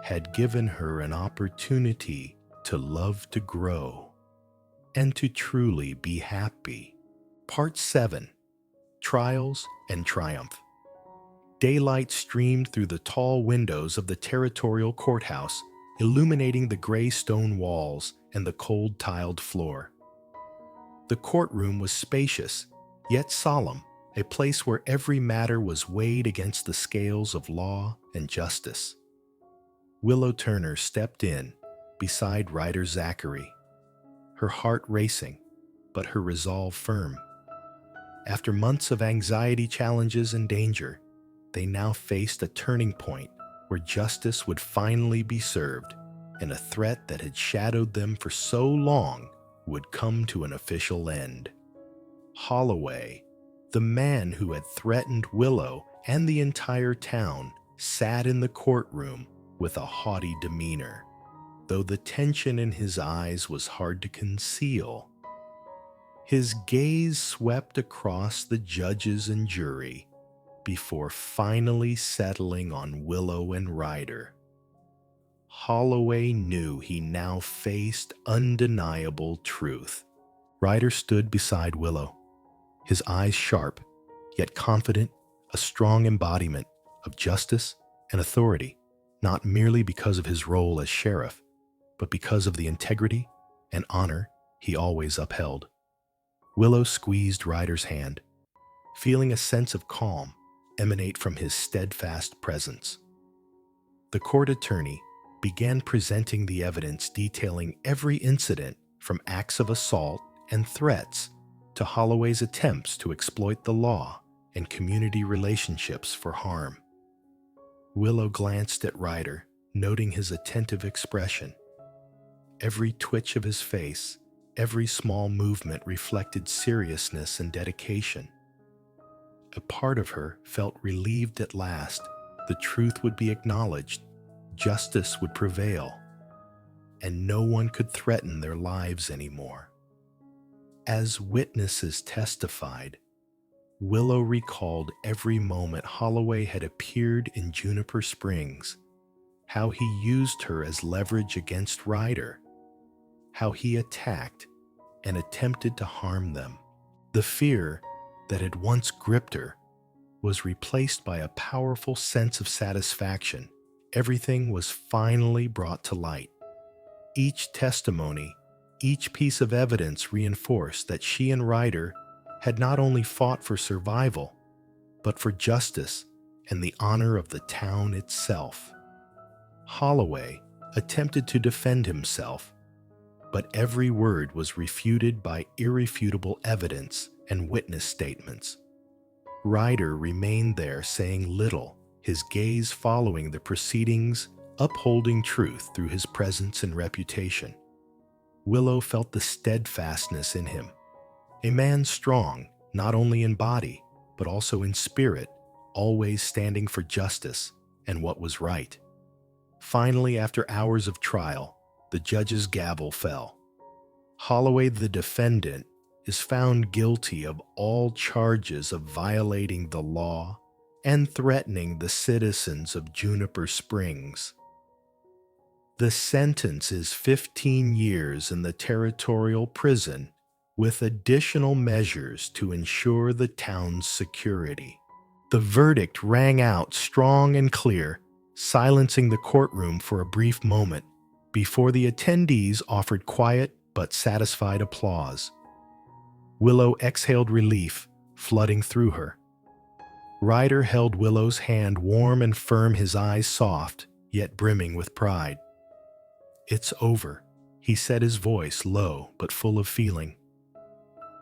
had given her an opportunity to love, to grow, and to truly be happy. Part 7. Trials and Triumph. Daylight streamed through the tall windows of the territorial courthouse, illuminating the gray stone walls and the cold tiled floor. The courtroom was spacious, yet solemn, a place where every matter was weighed against the scales of law and justice. Willow Turner stepped in beside Ryder Zachary, her heart racing, but her resolve firm. After months of anxiety, challenges, and danger, they now faced a turning point where justice would finally be served, and a threat that had shadowed them for so long would come to an official end. Holloway, the man who had threatened Willow and the entire town, sat in the courtroom with a haughty demeanor, though the tension in his eyes was hard to conceal. His gaze swept across the judges and jury before finally settling on Willow and Ryder. Holloway knew he now faced undeniable truth. Ryder stood beside Willow, his eyes sharp, yet confident, a strong embodiment of justice and authority, not merely because of his role as sheriff, but because of the integrity and honor he always upheld. Willow squeezed Ryder's hand, feeling a sense of calm emanate from his steadfast presence. The court attorney began presenting the evidence detailing every incident from acts of assault and threats to Holloway's attempts to exploit the law and community relationships for harm. Willow glanced at Ryder, noting his attentive expression. Every twitch of his face, every small movement reflected seriousness and dedication. A part of her felt relieved at last. The truth would be acknowledged, justice would prevail, and no one could threaten their lives anymore. As witnesses testified, Willow recalled every moment Holloway had appeared in Juniper Springs, how he used her as leverage against Ryder, how he attacked and attempted to harm them. The fear that had once gripped her was replaced by a powerful sense of satisfaction. Everything was finally brought to light. Each testimony, each piece of evidence reinforced that she and Ryder had not only fought for survival, but for justice and the honor of the town itself. Holloway attempted to defend himself, but every word was refuted by irrefutable evidence and witness statements. Ryder remained there saying little, his gaze following the proceedings, upholding truth through his presence and reputation. Willow felt the steadfastness in him, a man strong not only in body, but also in spirit, always standing for justice and what was right. Finally, after hours of trial, the judge's gavel fell. Holloway, the defendant, is found guilty of all charges of violating the law and threatening the citizens of Juniper Springs. The sentence is 15 years in the territorial prison with additional measures to ensure the town's security. The verdict rang out strong and clear, silencing the courtroom for a brief moment before the attendees offered quiet but satisfied applause. Willow exhaled relief, flooding through her. Ryder held Willow's hand warm and firm, his eyes soft, yet brimming with pride. "It's over," he said, his voice low but full of feeling.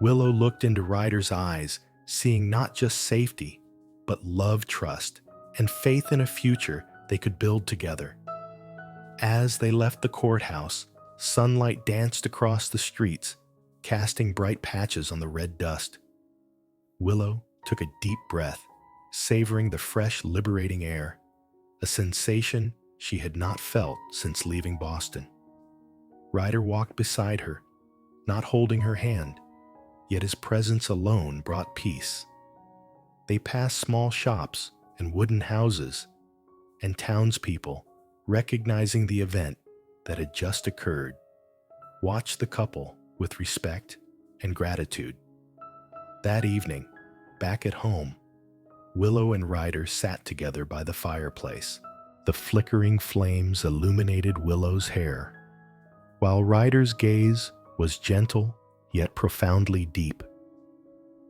Willow looked into Ryder's eyes, seeing not just safety, but love, trust, and faith in a future they could build together. As they left the courthouse, sunlight danced across the streets, casting bright patches on the red dust. Willow took a deep breath, savoring the fresh, liberating air, a sensation she had not felt since leaving Boston. Ryder walked beside her, not holding her hand, yet his presence alone brought peace. They passed small shops and wooden houses, and townspeople, recognizing the event that had just occurred, watched the couple with respect and gratitude. That evening, back at home, Willow and Ryder sat together by the fireplace. The flickering flames illuminated Willow's hair, while Ryder's gaze was gentle yet profoundly deep.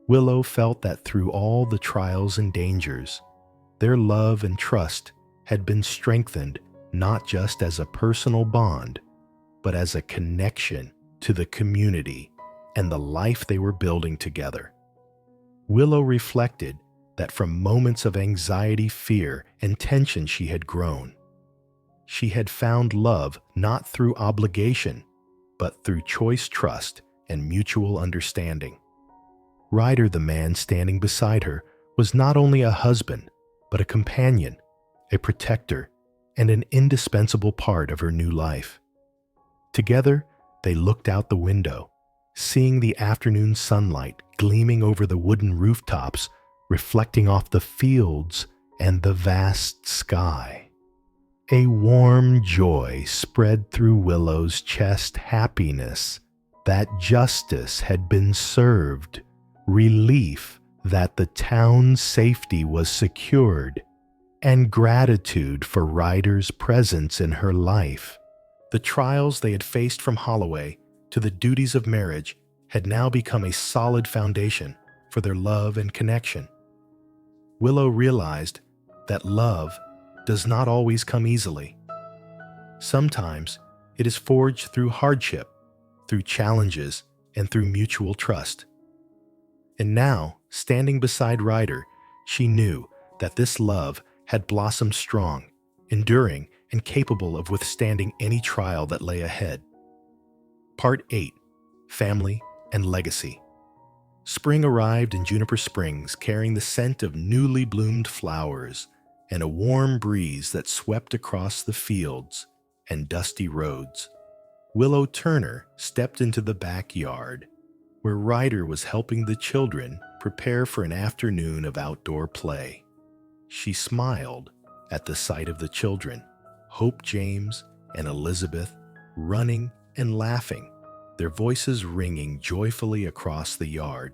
Willow felt that through all the trials and dangers, their love and trust had been strengthened not just as a personal bond, but as a connection to the community and the life they were building together. Willow reflected that from moments of anxiety, fear, and tension she had grown. She had found love not through obligation, but through choice, trust, and mutual understanding. Ryder, the man standing beside her, was not only a husband, but a companion, a protector, and an indispensable part of her new life. Together, they looked out the window, seeing the afternoon sunlight gleaming over the wooden rooftops, reflecting off the fields and the vast sky. A warm joy spread through Willow's chest, happiness that justice had been served, relief that the town's safety was secured, and gratitude for Ryder's presence in her life. The trials they had faced from Holloway to the duties of marriage had now become a solid foundation for their love and connection. Willow realized that love does not always come easily. Sometimes it is forged through hardship, through challenges, and through mutual trust. And now, standing beside Ryder, she knew that this love had blossomed strong, enduring, and capable of withstanding any trial that lay ahead. Part 8. Family and Legacy. Spring arrived in Juniper Springs, carrying the scent of newly bloomed flowers and a warm breeze that swept across the fields and dusty roads. Willow Turner stepped into the backyard, where Ryder was helping the children prepare for an afternoon of outdoor play. She smiled at the sight of the children, Hope, James, and Elizabeth, running and laughing, their voices ringing joyfully across the yard.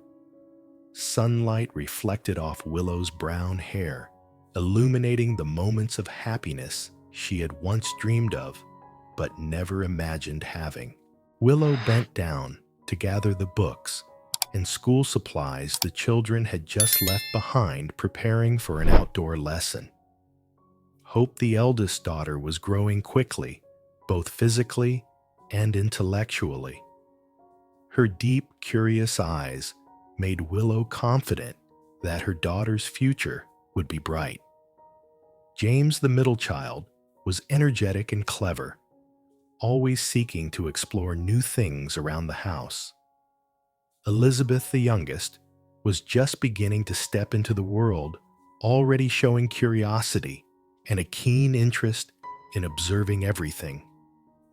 Sunlight reflected off Willow's brown hair, illuminating the moments of happiness she had once dreamed of, but never imagined having. Willow bent down to gather the books and school supplies the children had just left behind, preparing for an outdoor lesson. Hope, the eldest daughter, was growing quickly, both physically and intellectually. Her deep, curious eyes made Willow confident that her daughter's future would be bright. James, the middle child, was energetic and clever, always seeking to explore new things around the house. Elizabeth, the youngest, was just beginning to step into the world, already showing curiosity and a keen interest in observing everything.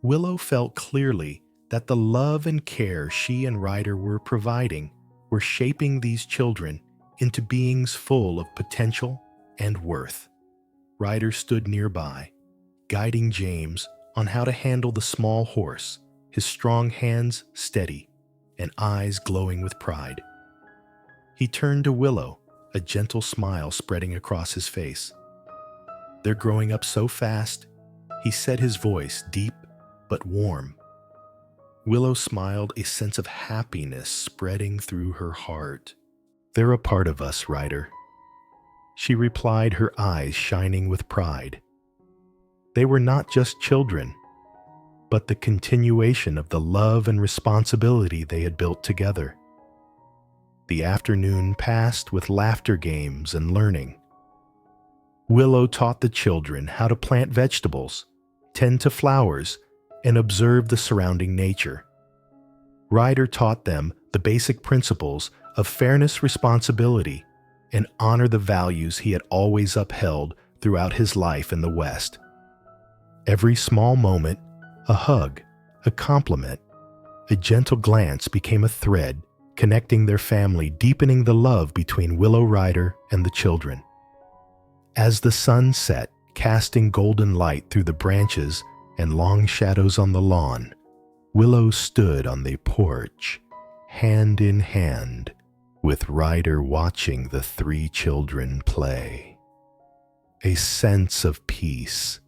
Willow felt clearly that the love and care she and Ryder were providing were shaping these children into beings full of potential and worth. Ryder stood nearby, guiding James on how to handle the small horse, his strong hands steady and eyes glowing with pride. He turned to Willow, a gentle smile spreading across his face. "They're growing up so fast," he said, his voice deep but warm. Willow smiled, a sense of happiness spreading through her heart. "They're a part of us, Ryder," she replied, her eyes shining with pride. They were not just children, but the continuation of the love and responsibility they had built together. The afternoon passed with laughter, games, and learning. Willow taught the children how to plant vegetables, tend to flowers, and observe the surrounding nature. Ryder taught them the basic principles of fairness, responsibility, and honor, the values he had always upheld throughout his life in the West. Every small moment, a hug, a compliment, a gentle glance became a thread connecting their family, deepening the love between Willow, Ryder, and the children. As the sun set, casting golden light through the branches and long shadows on the lawn, Willow stood on the porch, hand in hand, with Ryder watching the three children play. A sense of peace,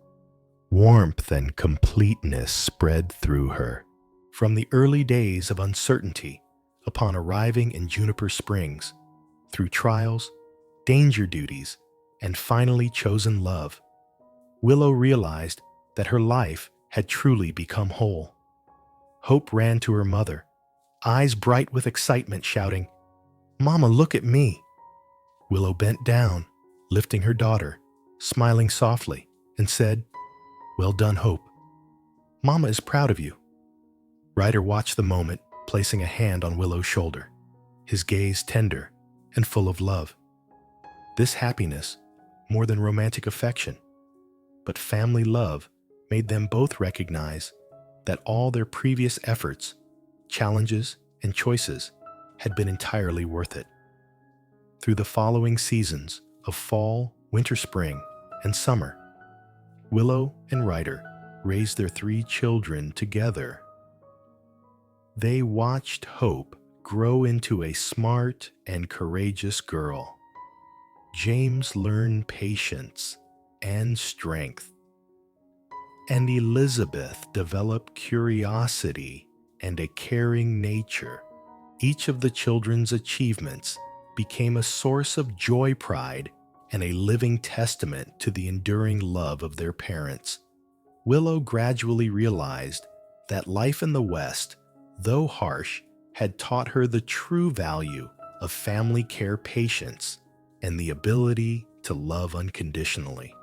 warmth, and completeness spread through her. From the early days of uncertainty upon arriving in Juniper Springs, through trials, danger duties, and finally chosen love, Willow realized that her life had truly become whole. Hope ran to her mother, eyes bright with excitement, shouting, "Mama, look at me!" Willow bent down, lifting her daughter, smiling softly, and said, "Well done, Hope. Mama is proud of you." Ryder watched the moment, placing a hand on Willow's shoulder, his gaze tender and full of love. This happiness, more than romantic affection, but family love, made them both recognize that all their previous efforts, challenges, and choices had been entirely worth it. Through the following seasons of fall, winter, spring, and summer, Willow and Ryder raised their three children together. They watched Hope grow into a smart and courageous girl. James learned patience and strength, and Elizabeth developed curiosity and a caring nature. Each of the children's achievements became a source of joy, pride, and a living testament to the enduring love of their parents. Willow gradually realized that life in the West, though harsh, had taught her the true value of family care, patience, and the ability to love unconditionally.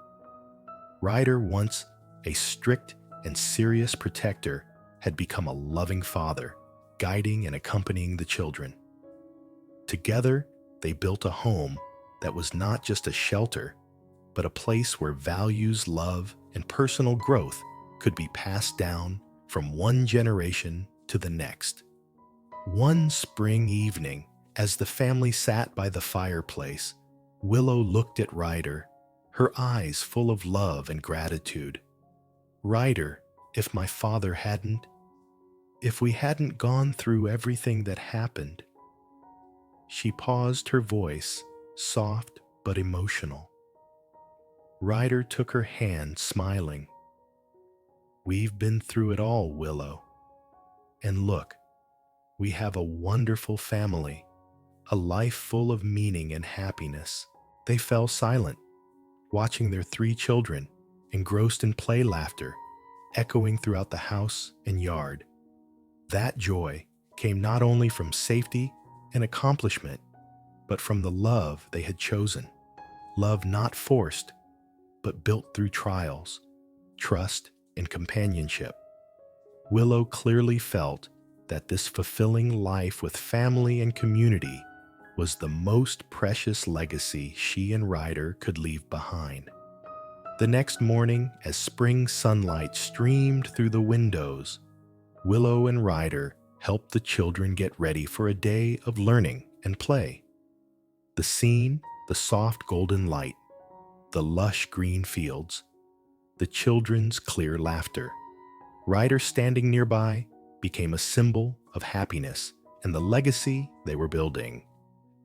Ryder, once a strict and serious protector, had become a loving father, guiding and accompanying the children. Together, they built a home that was not just a shelter, but a place where values, love, and personal growth could be passed down from one generation to the next. One spring evening, as the family sat by the fireplace, Willow looked at Ryder, her eyes full of love and gratitude. "Ryder, if my father hadn't, if we hadn't gone through everything that happened. She paused, her voice soft but emotional. Ryder took her hand, smiling. We've been through it all, Willow. And look, we have a wonderful family, a life full of meaning and happiness. They fell silent, watching their 3 children, engrossed in play laughter, echoing throughout the house and yard. That joy came not only from safety and accomplishment, but from the love they had chosen. Love not forced, but built through trials, trust, and companionship. Willow clearly felt that this fulfilling life with family and community was the most precious legacy she and Ryder could leave behind. The next morning, as spring sunlight streamed through the windows, Willow and Ryder helped the children get ready for a day of learning and play. The scene, the soft golden light, the lush green fields, the children's clear laughter. Ryder standing nearby became a symbol of happiness and the legacy they were building.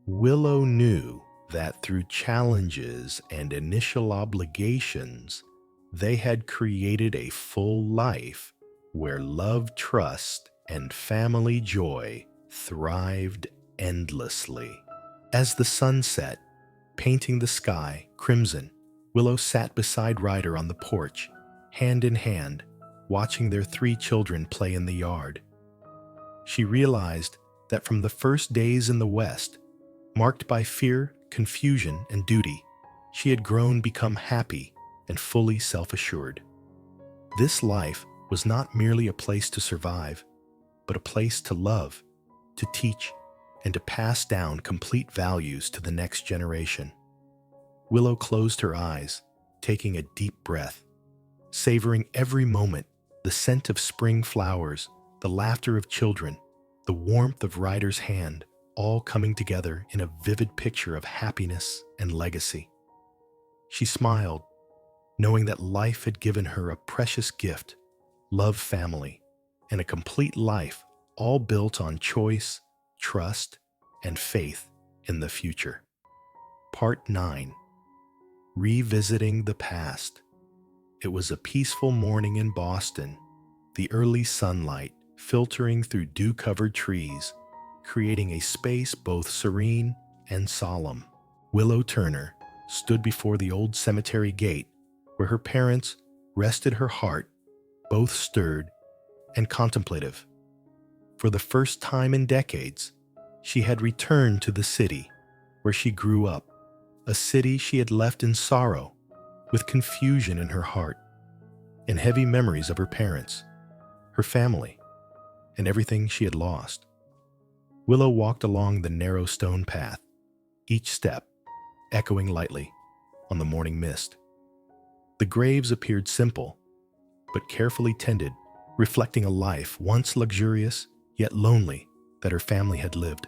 Willow knew that through challenges and initial obligations, they had created a full life where love, trust, and family joy thrived endlessly. As the sun set, painting the sky crimson, Willow sat beside Ryder on the porch, hand in hand, watching their 3 children play in the yard. She realized that from the first days in the West, marked by fear, confusion, and duty, she had grown, become happy, and fully self-assured. This life was not merely a place to survive, but a place to love, to teach, and to pass down complete values to the next generation. Willow closed her eyes, taking a deep breath, savoring every moment, the scent of spring flowers, the laughter of children, the warmth of Ryder's hand, all coming together in a vivid picture of happiness and legacy. She smiled, knowing that life had given her a precious gift, love, family, and a complete life, all built on choice, trust, and faith in the future. Part 9. Revisiting the past. It was a peaceful morning in Boston, the early sunlight filtering through dew-covered trees, creating a space both serene and solemn. Willow Turner stood before the old cemetery gate where her parents rested, her heart both stirred and contemplative. For the first time in decades, she had returned to the city where she grew up, a city she had left in sorrow, with confusion in her heart, and heavy memories of her parents, her family, and everything she had lost. Willow walked along the narrow stone path, each step echoing lightly on the morning mist. The graves appeared simple, but carefully tended, reflecting a life once luxurious yet lonely that her family had lived.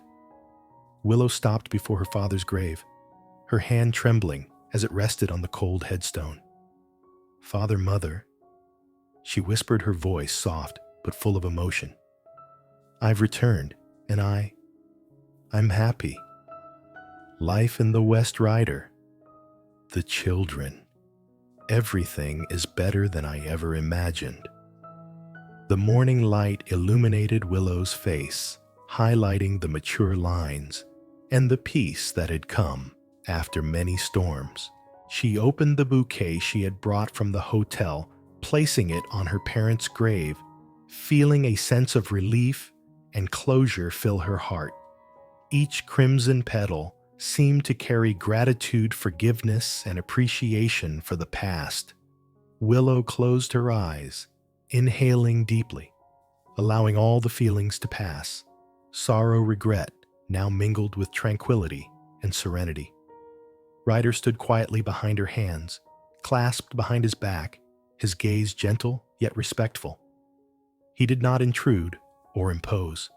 Willow stopped before her father's grave, her hand trembling as it rested on the cold headstone. "Father, Mother," she whispered, her voice soft but full of emotion. "I've returned, and I'm happy. Life in the West, Ryder. The children. Everything is better than I ever imagined." The morning light illuminated Willow's face, highlighting the mature lines and the peace that had come after many storms. She opened the bouquet she had brought from the hotel, placing it on her parents' grave, feeling a sense of relief and closure fill her heart. Each crimson petal seemed to carry gratitude, forgiveness, and appreciation for the past. Willow closed her eyes, inhaling deeply, allowing all the feelings to pass. Sorrow, regret, now mingled with tranquility and serenity. Ryder stood quietly behind her hands, clasped behind his back, his gaze gentle yet respectful. He did not intrude or impose.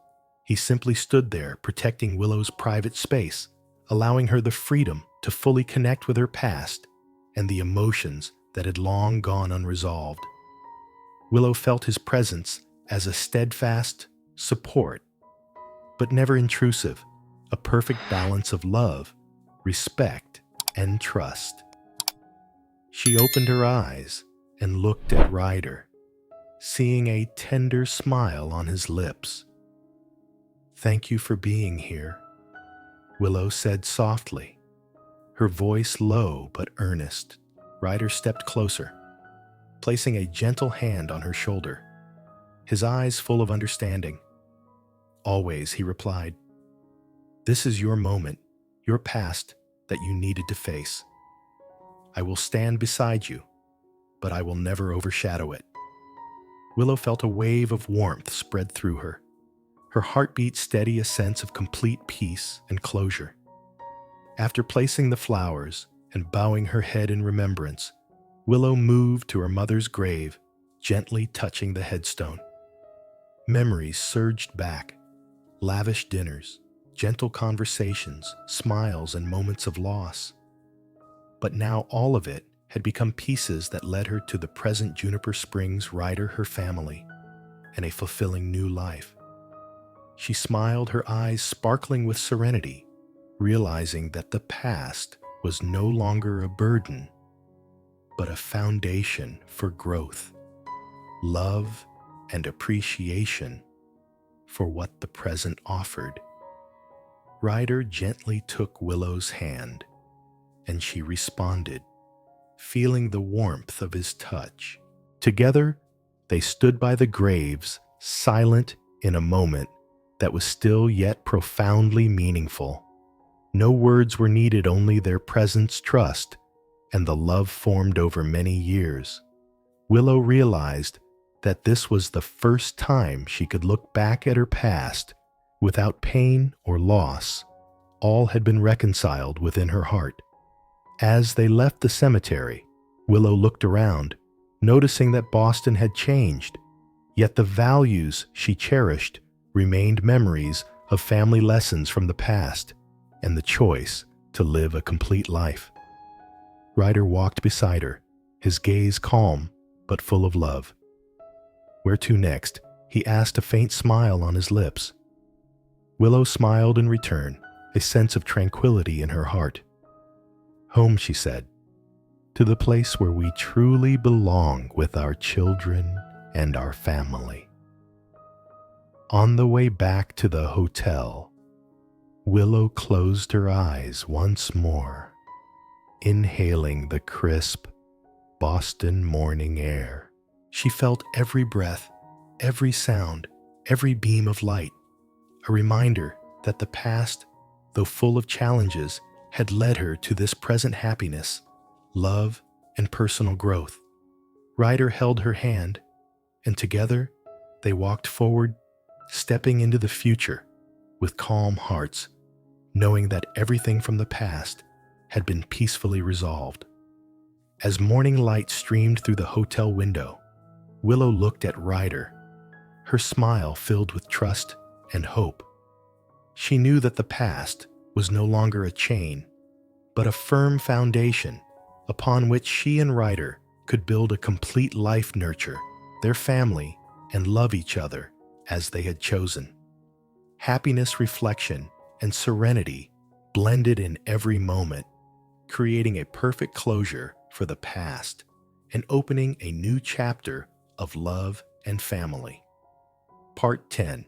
He simply stood there, protecting Willow's private space, allowing her the freedom to fully connect with her past and the emotions that had long gone unresolved. Willow felt his presence as a steadfast support, but never intrusive, a perfect balance of love, respect, and trust. She opened her eyes and looked at Ryder, seeing a tender smile on his lips. "Thank you for being here," Willow said softly, her voice low but earnest. Ryder stepped closer, placing a gentle hand on her shoulder, his eyes full of understanding. "Always," he replied. "This is your moment, your past that you needed to face. I will stand beside you, but I will never overshadow it." Willow felt a wave of warmth spread through her, her heartbeat steady, a sense of complete peace and closure. After placing the flowers and bowing her head in remembrance, Willow moved to her mother's grave, gently touching the headstone. Memories surged back: lavish dinners, gentle conversations, smiles, and moments of loss. But now all of it had become pieces that led her to the present Juniper Springs Ryder, her family, and a fulfilling new life. She smiled, her eyes sparkling with serenity, realizing that the past was no longer a burden, but a foundation for growth, love, and appreciation for what the present offered. Ryder gently took Willow's hand, and she responded, feeling the warmth of his touch. Together, they stood by the graves, silent in a moment that was still yet profoundly meaningful. No words were needed, only their presence, trust, and the love formed over many years. Willow realized that this was the first time she could look back at her past without pain or loss. All had been reconciled within her heart. As they left the cemetery, Willow looked around, noticing that Boston had changed, yet the values she cherished remained, memories of family lessons from the past and the choice to live a complete life. Ryder walked beside her, his gaze calm but full of love. "Where to next?" he asked, a faint smile on his lips. Willow smiled in return, a sense of tranquility in her heart. "Home," she said, "to the place where we truly belong with our children and our family." On the way back to the hotel, Willow closed her eyes once more, inhaling the crisp Boston morning air. She felt every breath, every sound, every beam of light, a reminder that the past, though full of challenges, had led her to this present happiness, love, and personal growth. Ryder held her hand, and together they walked forward, stepping into the future with calm hearts, knowing that everything from the past had been peacefully resolved. As morning light streamed through the hotel window, Willow looked at Ryder, her smile filled with trust and hope. She knew that the past was no longer a chain, but a firm foundation upon which she and Ryder could build a complete life, nurture their family, and love each other as they had chosen. Happiness, reflection, and serenity blended in every moment, creating a perfect closure for the past and opening a new chapter of love and family. Part 10.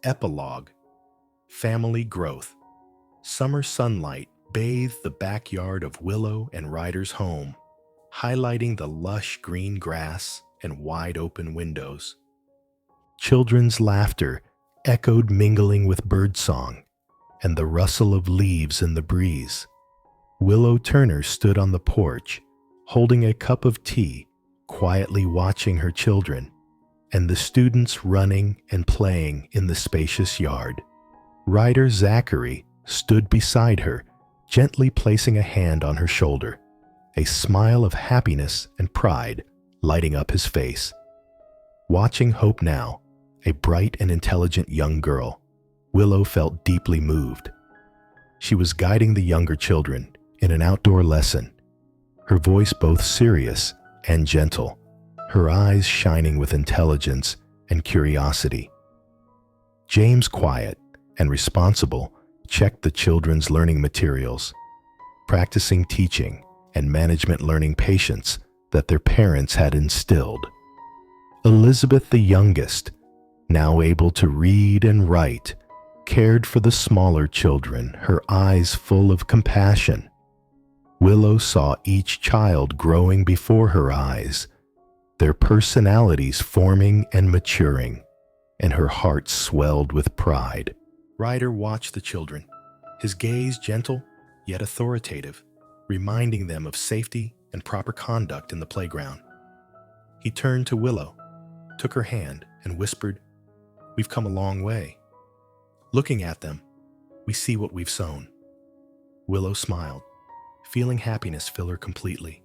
Epilogue. Family Growth. Summer sunlight bathed the backyard of Willow and Ryder's home, highlighting the lush green grass and wide-open windows. Children's laughter echoed, mingling with birdsong and the rustle of leaves in the breeze. Willow Turner stood on the porch, holding a cup of tea, quietly watching her children and the students running and playing in the spacious yard. Ryder Zachary stood beside her, gently placing a hand on her shoulder, a smile of happiness and pride lighting up his face. Watching Hope now, a bright and intelligent young girl, Willow felt deeply moved. She was guiding the younger children in an outdoor lesson, her voice both serious and gentle, her eyes shining with intelligence and curiosity. James, quiet and responsible, checked the children's learning materials, practicing teaching and management learning patience that their parents had instilled. Elizabeth, the youngest, now able to read and write, cared for the smaller children, her eyes full of compassion. Willow saw each child growing before her eyes, their personalities forming and maturing, and her heart swelled with pride. Ryder watched the children, his gaze gentle yet authoritative, reminding them of safety and proper conduct in the playground. He turned to Willow, took her hand, and whispered, "We've come a long way. Looking at them, we see what we've sown." Willow smiled, feeling happiness fill her completely.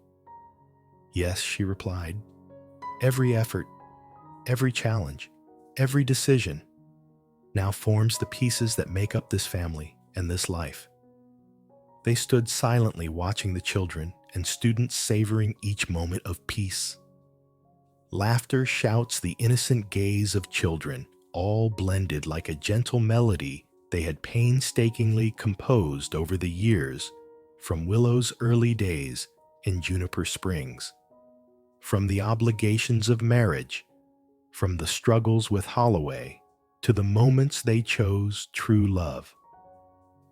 "Yes," she replied. "Every effort, every challenge, every decision now forms the pieces that make up this family and this life." They stood silently watching the children and students savoring each moment of peace. Laughter, shouts, the innocent gaze of children, all blended like a gentle melody they had painstakingly composed over the years from Willow's early days in Juniper Springs. From the obligations of marriage, from the struggles with Holloway, to the moments they chose true love.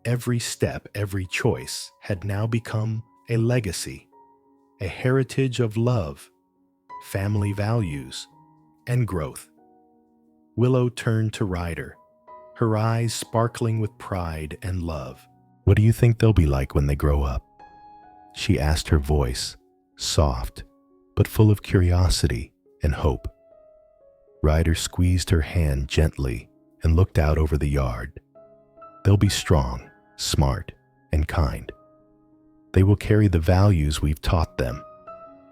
Every step, every choice had now become a legacy, a heritage of love, family values, and growth. Willow turned to Ryder, her eyes sparkling with pride and love. "What do you think they'll be like when they grow up?" she asked, her voice soft but full of curiosity and hope. Ryder squeezed her hand gently and looked out over the yard. "They'll be strong, smart, and kind. They will carry the values we've taught them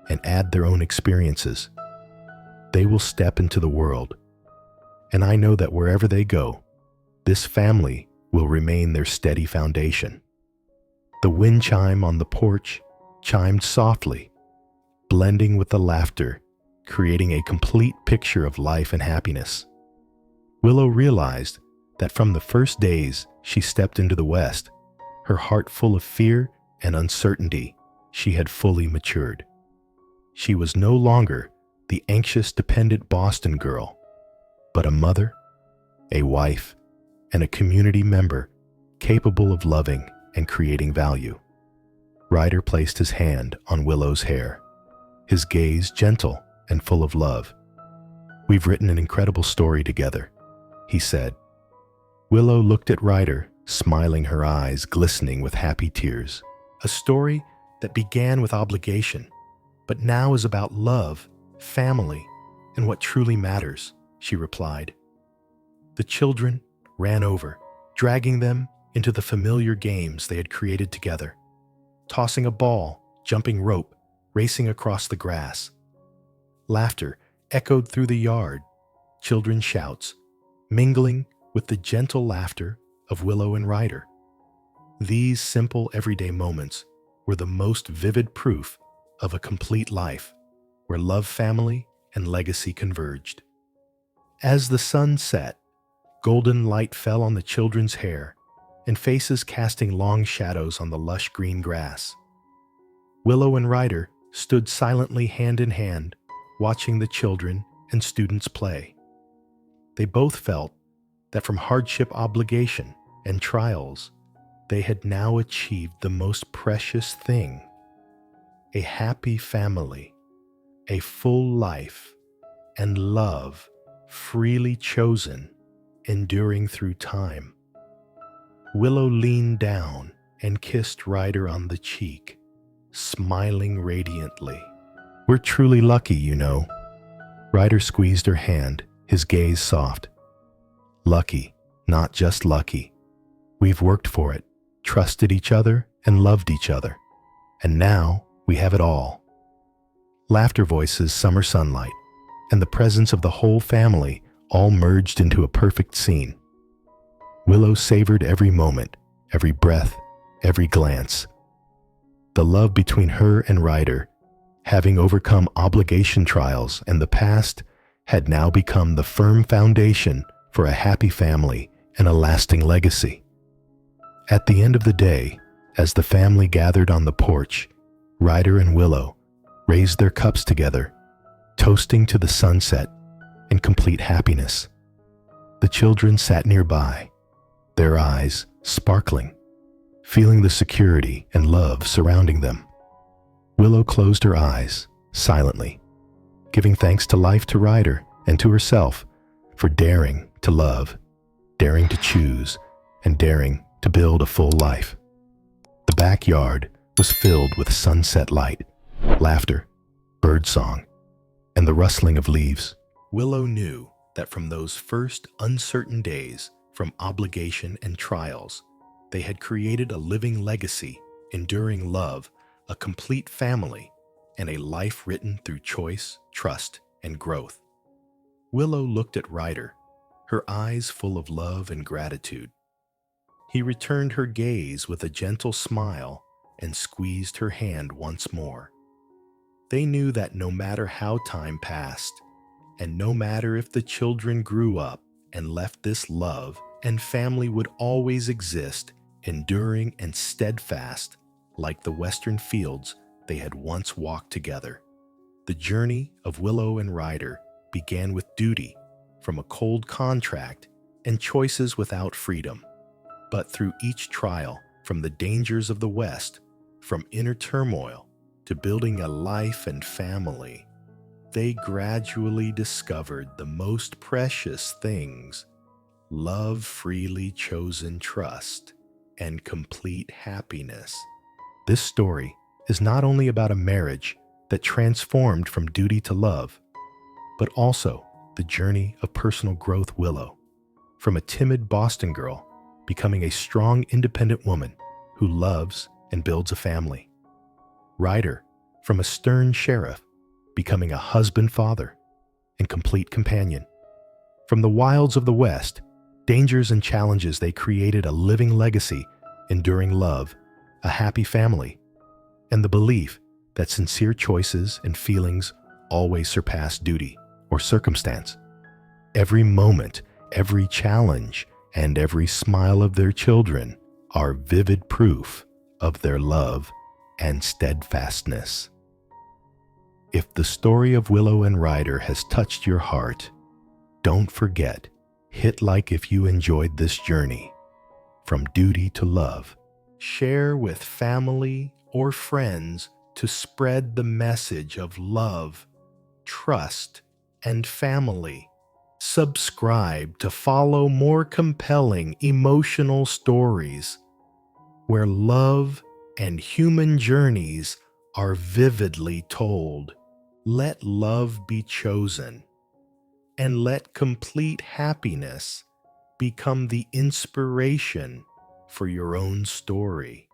and add their own experiences. They will step into the world, and I know that wherever they go, this family will remain their steady foundation." The wind chime on the porch chimed softly, blending with the laughter, creating a complete picture of life and happiness. Willow realized that from the first days she stepped into the West, her heart full of fear and uncertainty, she had fully matured. She was no longer the anxious, dependent Boston girl, but a mother, a wife, and a community member capable of loving and creating value. Ryder placed his hand on Willow's hair, his gaze gentle and full of love. "We've written an incredible story together," he said. Willow looked at Ryder, smiling, her eyes glistening with happy tears. "A story that began with obligation, but now is about love, family, and what truly matters," she replied. The children ran over, dragging them into the familiar games they had created together, tossing a ball, jumping rope, racing across the grass. Laughter echoed through the yard, children's shouts, mingling with the gentle laughter of Willow and Ryder. These simple everyday moments were the most vivid proof of a complete life, where love, family, and legacy converged. As the sun set, golden light fell on the children's hair, and faces casting long shadows on the lush green grass. Willow and Ryder stood silently hand in hand, watching the children and students play. They both felt that from hardship, obligation, and trials, they had now achieved the most precious thing: a happy family, a full life, and love freely chosen, enduring through time. Willow leaned down and kissed Ryder on the cheek, smiling radiantly. "We're truly lucky, you know." Ryder squeezed her hand, his gaze soft. "Lucky, not just lucky. We've worked for it, trusted each other, and loved each other. And now we have it all." Laughter, voices, summer sunlight, and the presence of the whole family all merged into a perfect scene. Willow savored every moment, every breath, every glance. The love between her and Ryder, having overcome obligation trials and the past, had now become the firm foundation for a happy family and a lasting legacy. At the end of the day, as the family gathered on the porch, Ryder and Willow raised their cups together, toasting to the sunset and complete happiness. The children sat nearby, their eyes sparkling, feeling the security and love surrounding them. Willow closed her eyes silently, giving thanks to life, to Ryder, and to herself for daring to love, daring to choose, and daring to build a full life. The backyard was filled with sunset light, laughter, birdsong, and the rustling of leaves. Willow knew that from those first uncertain days, from obligation and trials, they had created a living legacy, enduring love, a complete family, and a life written through choice, trust, and growth. Willow looked at Ryder, her eyes full of love and gratitude. He returned her gaze with a gentle smile and squeezed her hand once more. They knew that no matter how time passed, and no matter if the children grew up and left this love and family would always exist, enduring and steadfast, like the western fields they had once walked together. The journey of Willow and Ryder began with duty, from a cold contract and choices without freedom. But through each trial, from the dangers of the West, from inner turmoil to building a life and family, they gradually discovered the most precious things: love, freely chosen trust, and complete happiness. This story is not only about a marriage that transformed from duty to love, but also the journey of personal growth. Willow, from a timid Boston girl, becoming a strong, independent woman who loves and builds a family. Ryder, from a stern sheriff, becoming a husband, father, and complete companion. From the wilds of the West, dangers and challenges, they created a living legacy, enduring love, a happy family, and the belief that sincere choices and feelings always surpass duty or circumstance. Every moment, every challenge, and every smile of their children are vivid proof of their love and steadfastness. If the story of Willow and Ryder has touched your heart, don't forget, hit like if you enjoyed this journey. From duty to love, share with family or friends to spread the message of love, trust, and family. Subscribe to follow more compelling emotional stories where love and human journeys are vividly told. Let love be chosen, and let complete happiness become the inspiration for your own story.